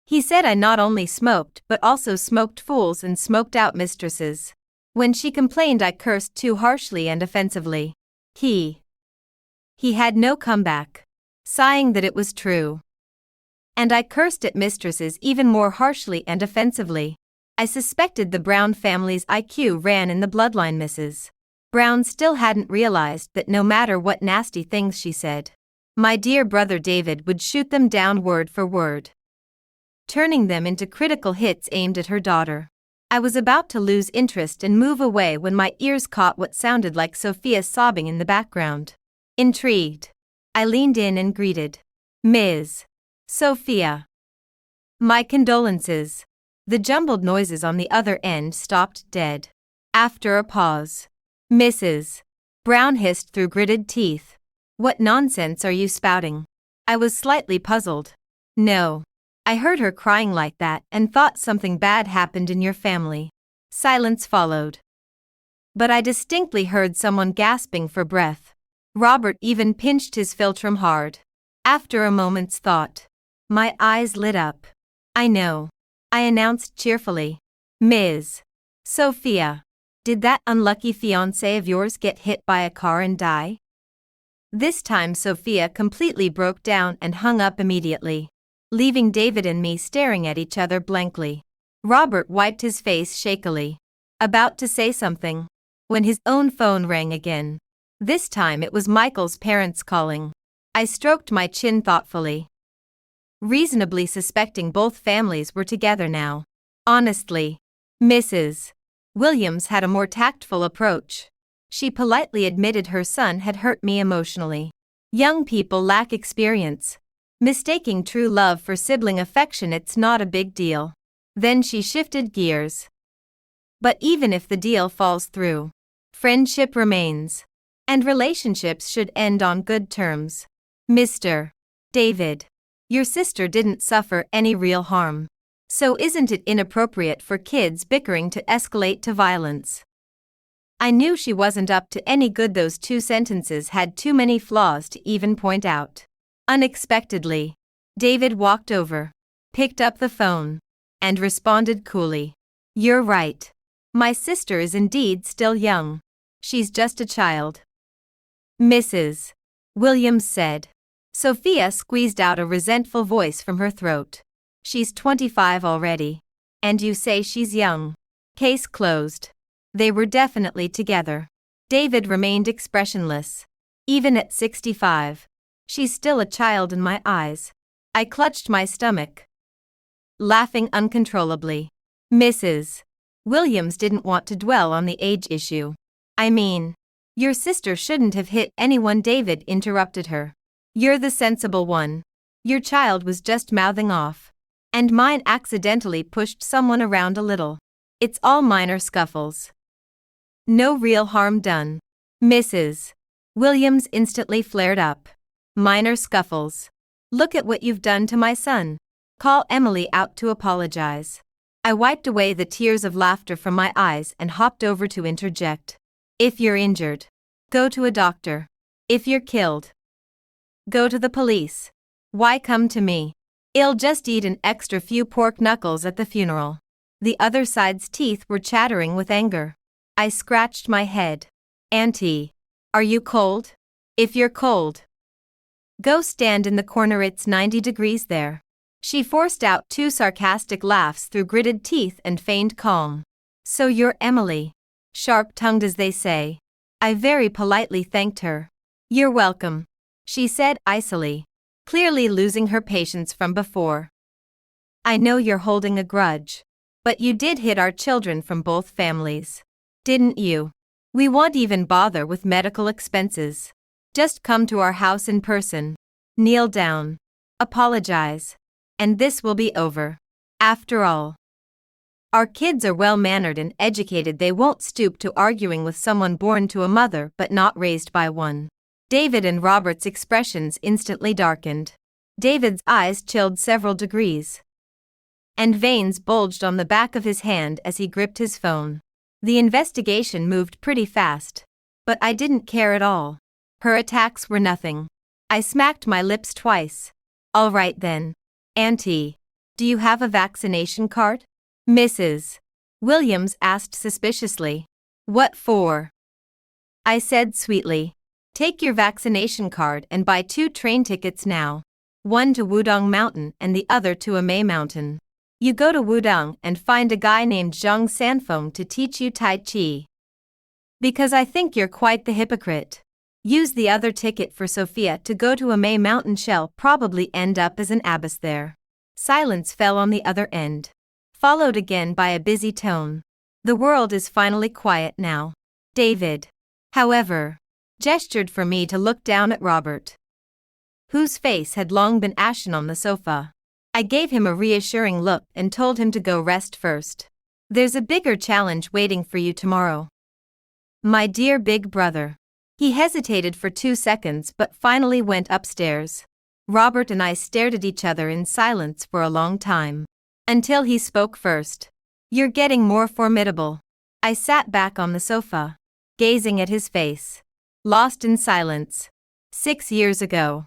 he said I not only smoked but also smoked fools and smoked out mistresses. When she complained I cursed too harshly and offensively, he had no comeback, sighing that it was true. And I cursed at mistresses even more harshly and offensively. I suspected the Brown family's IQ ran in the bloodline. Mrs. Brown still hadn't realized that no matter what nasty things she said, my dear brother David would shoot them down word for word, turning them into critical hits aimed at her daughter. I was about to lose interest and move away when my ears caught what sounded like Sophia sobbing in the background. Intrigued, I leaned in and greeted, Ms. Sophia. My condolences. The jumbled noises on the other end stopped dead. After a pause, Mrs. Brown hissed through gritted teeth. What nonsense are you spouting? I was slightly puzzled. No. I heard her crying like that and thought something bad happened in your family. Silence followed. But I distinctly heard someone gasping for breath. Robert even pinched his philtrum hard. After a moment's thought, my eyes lit up. I know, I announced cheerfully. Ms. Sophia, did that unlucky fiancé of yours get hit by a car and die? This time Sophia completely broke down and hung up immediately, leaving David and me staring at each other blankly. Robert wiped his face shakily, about to say something, when his own phone rang again. This time it was Michael's parents calling. I stroked my chin thoughtfully, reasonably suspecting both families were together now. Honestly, Mrs. Williams had a more tactful approach. She politely admitted her son had hurt me emotionally. Young people lack experience. Mistaking true love for sibling affection, it's not a big deal. Then she shifted gears. But even if the deal falls through, friendship remains. And relationships should end on good terms. Mr. David, your sister didn't suffer any real harm. So isn't it inappropriate for kids bickering to escalate to violence? I knew she wasn't up to any good. Those two sentences had too many flaws to even point out. Unexpectedly, David walked over, picked up the phone, and responded coolly. You're right. My sister is indeed still young. She's just a child. Mrs. Williams said. Sophia squeezed out a resentful voice from her throat. She's 25 already. And you say she's young. Case closed. They were definitely together. David remained expressionless. Even at 65, she's still a child in my eyes. I clutched my stomach, laughing uncontrollably. Mrs. Williams didn't want to dwell on the age issue. I mean, your sister shouldn't have hit anyone. David interrupted her. You're the sensible one. Your child was just mouthing off. And mine accidentally pushed someone around a little. It's all minor scuffles. No real harm done. Mrs. Williams instantly flared up. Minor scuffles. Look at what you've done to my son. Call Emily out to apologize. I wiped away the tears of laughter from my eyes and hopped over to interject. If you're injured, go to a doctor. If you're killed, go to the police. Why come to me? I'll just eat an extra few pork knuckles at the funeral. The other side's teeth were chattering with anger. I scratched my head. Auntie, are you cold? If you're cold, go stand in the corner, it's 90 degrees there. She forced out 2 sarcastic laughs through gritted teeth and feigned calm. So you're Emily. Sharp-tongued as they say. I very politely thanked her. You're welcome, she said icily, clearly losing her patience from before. I know you're holding a grudge. But you did hit our children from both families. Didn't you? We won't even bother with medical expenses. Just come to our house in person. Kneel down. Apologize. And this will be over. After all, our kids are well-mannered and educated. They won't stoop to arguing with someone born to a mother but not raised by one. David and Robert's expressions instantly darkened. David's eyes chilled several degrees, and veins bulged on the back of his hand as he gripped his phone. The investigation moved pretty fast, but I didn't care at all. Her attacks were nothing. I smacked my lips twice. All right then. Auntie, do you have a vaccination card? Mrs. Williams asked suspiciously. What for? I said sweetly. Take your vaccination card and buy 2 train tickets now. One to Wudong Mountain and the other to Amei Mountain. You go to Wudong and find a guy named Zhang Sanfeng to teach you Tai Chi. Because I think you're quite the hypocrite. Use the other ticket for Sophia to go to Amei Mountain. She'll probably end up as an abbess there. Silence fell on the other end, followed again by a busy tone. The world is finally quiet now. David, however, gestured for me to look down at Robert, whose face had long been ashen on the sofa. I gave him a reassuring look and told him to go rest first. There's a bigger challenge waiting for you tomorrow, my dear big brother. He hesitated for 2 seconds but finally went upstairs. Robert and I stared at each other in silence for a long time, until he spoke first. You're getting more formidable. I sat back on the sofa, gazing at his face, lost in silence. 6 years ago,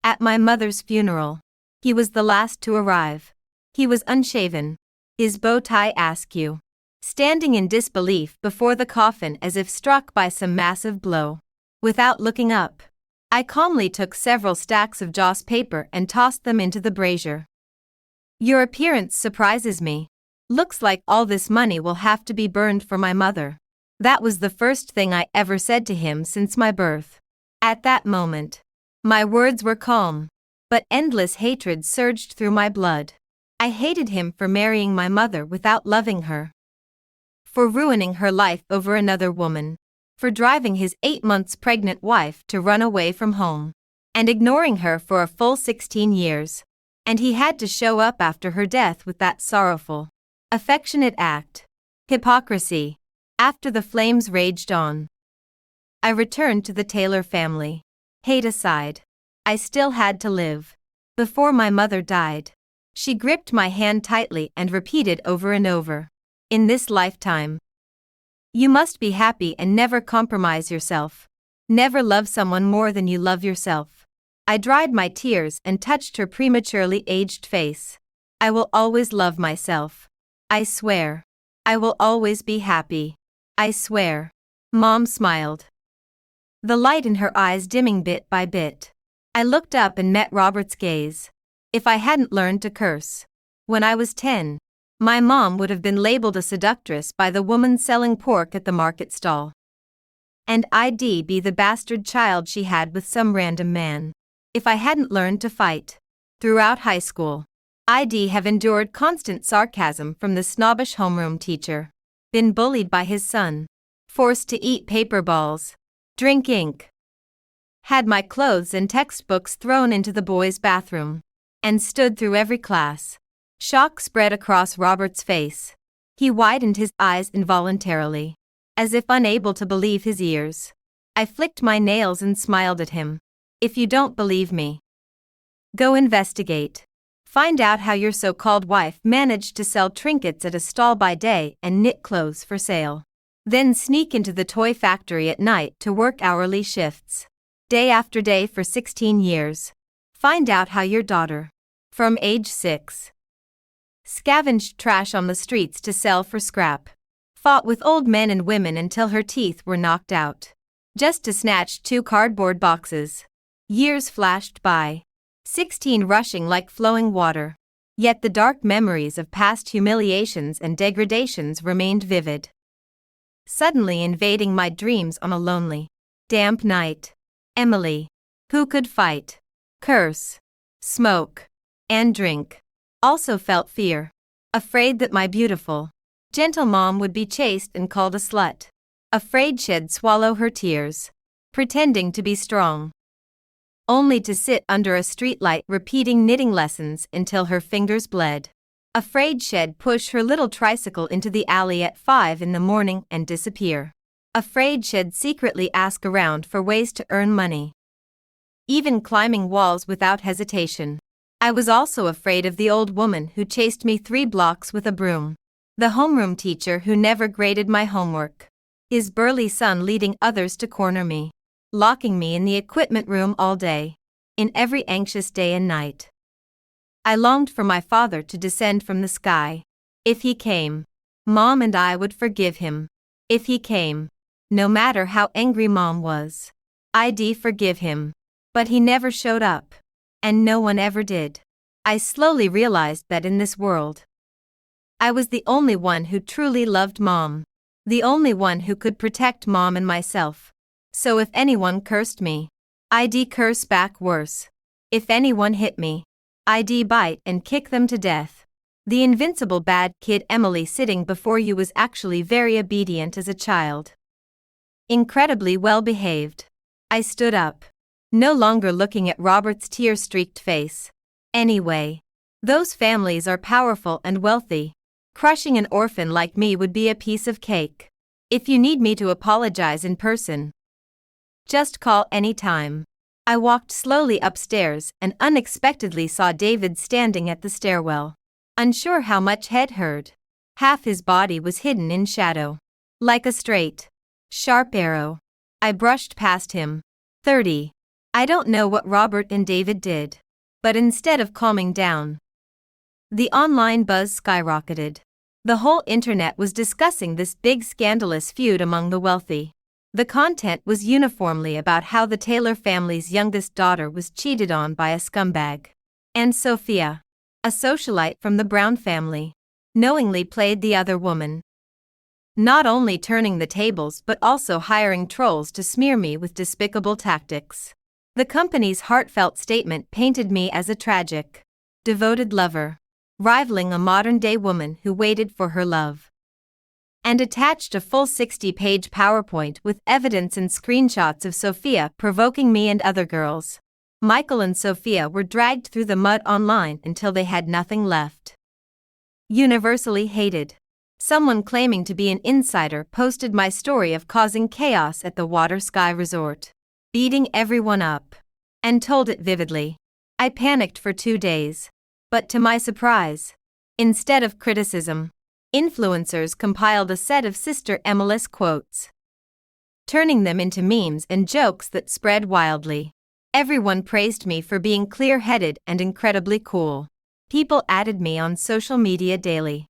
at my mother's funeral, he was the last to arrive. He was unshaven, his bow tie askew, standing in disbelief before the coffin as if struck by some massive blow. Without looking up, I calmly took several stacks of joss paper and tossed them into the brazier. Your appearance surprises me. Looks like all this money will have to be burned for my mother. That was the first thing I ever said to him since my birth. At that moment, my words were calm, but endless hatred surged through my blood. I hated him for marrying my mother without loving her, for ruining her life over another woman, for driving his 8 months pregnant wife to run away from home, and ignoring her for a full 16 years. And he had to show up after her death with that sorrowful, affectionate act. Hypocrisy. After the flames raged on, I returned to the Taylor family. Hate aside, I still had to live. Before my mother died, she gripped my hand tightly and repeated over and over, in this lifetime, you must be happy and never compromise yourself. Never love someone more than you love yourself. I dried my tears and touched her prematurely aged face. I will always love myself. I swear. I will always be happy. I swear. Mom smiled, the light in her eyes dimming bit by bit. I looked up and met Robert's gaze. If I hadn't learned to curse when I was 10, my mom would have been labeled a seductress by the woman selling pork at the market stall. And I'd be the bastard child she had with some random man. If I hadn't learned to fight throughout high school, I'd have endured constant sarcasm from the snobbish homeroom teacher, been bullied by his son, forced to eat paper balls, drink ink, had my clothes and textbooks thrown into the boys' bathroom, and stood through every class. Shock spread across Robert's face. He widened his eyes involuntarily, as if unable to believe his ears. I flicked my nails and smiled at him. If you don't believe me, go investigate. Find out how your so-called wife managed to sell trinkets at a stall by day and knit clothes for sale. Then sneak into the toy factory at night to work hourly shifts, day after day for 16 years. Find out how your daughter, from age 6, scavenged trash on the streets to sell for scrap, fought with old men and women until her teeth were knocked out, just to snatch 2 cardboard boxes. Years flashed by, 16 rushing like flowing water. Yet the dark memories of past humiliations and degradations remained vivid, suddenly invading my dreams on a lonely, damp night. Emily, who could fight, curse, smoke, and drink, also felt fear, afraid that my beautiful, gentle mom would be chased and called a slut, afraid she'd swallow her tears, pretending to be strong, only to sit under a streetlight repeating knitting lessons until her fingers bled, afraid she'd push her little tricycle into the alley at 5 in the morning and disappear, afraid she'd secretly ask around for ways to earn money, even climbing walls without hesitation. I was also afraid of the old woman who chased me 3 blocks with a broom, the homeroom teacher who never graded my homework, his burly son leading others to corner me, locking me in the equipment room all day, in every anxious day and night. I longed for my father to descend from the sky. If he came, Mom and I would forgive him. If he came, no matter how angry Mom was, I'd forgive him. But he never showed up, and no one ever did. I slowly realized that in this world, I was the only one who truly loved Mom, the only one who could protect Mom and myself. So if anyone cursed me, I'd curse back worse. If anyone hit me, I'd bite and kick them to death. The invincible bad kid Emily sitting before you was actually very obedient as a child. Incredibly well behaved. I stood up, no longer looking at Robert's tear-streaked face. Anyway, those families are powerful and wealthy. Crushing an orphan like me would be a piece of cake. If you need me to apologize in person, just call any time. I walked slowly upstairs and unexpectedly saw David standing at the stairwell, unsure how much he'd heard. Half his body was hidden in shadow, like a straight, sharp arrow. I brushed past him. 30. I don't know what Robert and David did, but instead of calming down, the online buzz skyrocketed. The whole internet was discussing this big scandalous feud among the wealthy. The content was uniformly about how the Taylor family's youngest daughter was cheated on by a scumbag, and Sophia, a socialite from the Brown family, knowingly played the other woman, not only turning the tables but also hiring trolls to smear me with despicable tactics. The company's heartfelt statement painted me as a tragic, devoted lover, rivaling a modern-day woman who waited for her love, and attached a full 60-page PowerPoint with evidence and screenshots of Sophia provoking me and other girls. Michael and Sophia were dragged through the mud online until they had nothing left. Universally hated. Someone claiming to be an insider posted my story of causing chaos at the Water Sky Resort, beating everyone up, and told it vividly. I panicked for 2 days. But to my surprise, instead of criticism, influencers compiled a set of Sister Emily's quotes, turning them into memes and jokes that spread wildly. Everyone praised me for being clear-headed and incredibly cool. People added me on social media daily,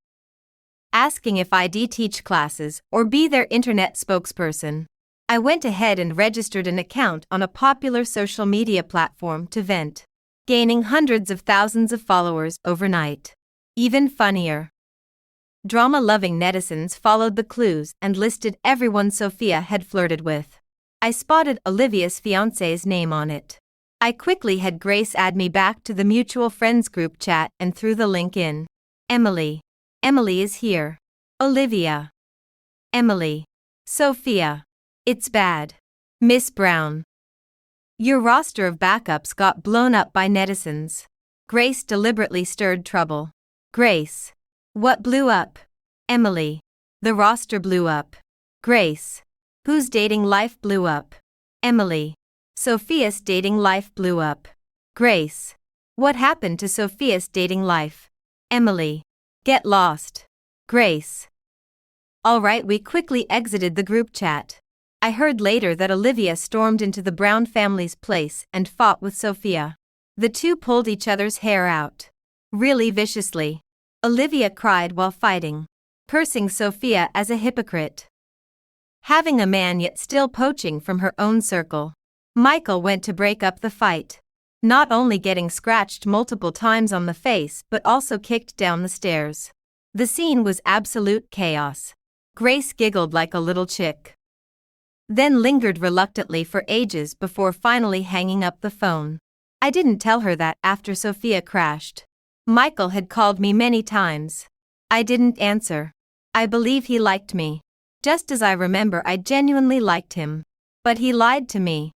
asking if I'd teach classes or be their internet spokesperson. I went ahead and registered an account on a popular social media platform to vent, gaining hundreds of thousands of followers overnight. Even funnier, drama-loving netizens followed the clues and listed everyone Sophia had flirted with. I spotted Olivia's fiancé's name on it. I quickly had Grace add me back to the mutual friends group chat and threw the link in. Emily. Emily is here. Olivia. Emily. Sophia. It's bad. Miss Brown. Your roster of backups got blown up by netizens. Grace deliberately stirred trouble. Grace. What blew up? Emily. The roster blew up. Grace. Whose dating life blew up? Emily. Sophia's dating life blew up. Grace. What happened to Sophia's dating life? Emily. Get lost. Grace. All right, we quickly exited the group chat. I heard later that Olivia stormed into the Brown family's place and fought with Sophia. The two pulled each other's hair out. Really viciously. Olivia cried while fighting, cursing Sophia as a hypocrite. Having a man yet still poaching from her own circle. Michael went to break up the fight. Not only getting scratched multiple times on the face but also kicked down the stairs. The scene was absolute chaos. Grace giggled like a little chick. Then lingered reluctantly for ages before finally hanging up the phone. I didn't tell her that after Sophia crashed. Michael had called me many times. I didn't answer. I believe he liked me. Just as I remember I genuinely liked him. But he lied to me.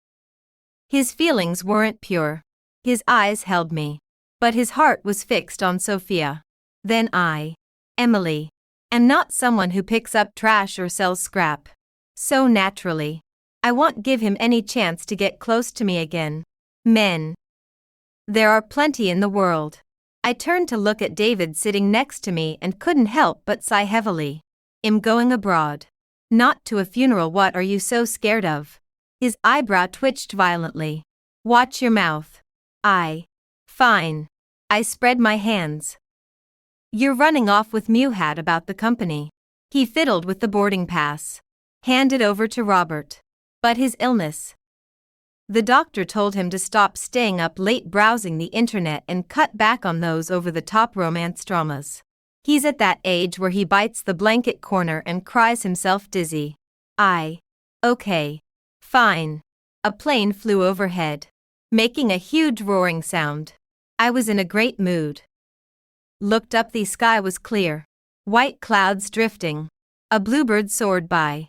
His feelings weren't pure. His eyes held me. But his heart was fixed on Sophia. Then I, Emily, am not someone who picks up trash or sells scrap. So naturally, I won't give him any chance to get close to me again. Men. There are plenty in the world. I turned to look at David sitting next to me and couldn't help but sigh heavily. I'm going abroad. Not to a funeral. What are you so scared of? His eyebrow twitched violently. Watch your mouth. Fine. I spread my hands. You're running off with Muhat about the company. He fiddled with the boarding pass. Handed over to Robert. But his illness. The doctor told him to stop staying up late browsing the internet and cut back on those over-the-top romance dramas. He's at that age where he bites the blanket corner and cries himself dizzy. Okay. Fine. A plane flew overhead, making a huge roaring sound. I was in a great mood. Looked up, the sky was clear. White clouds drifting. A bluebird soared by.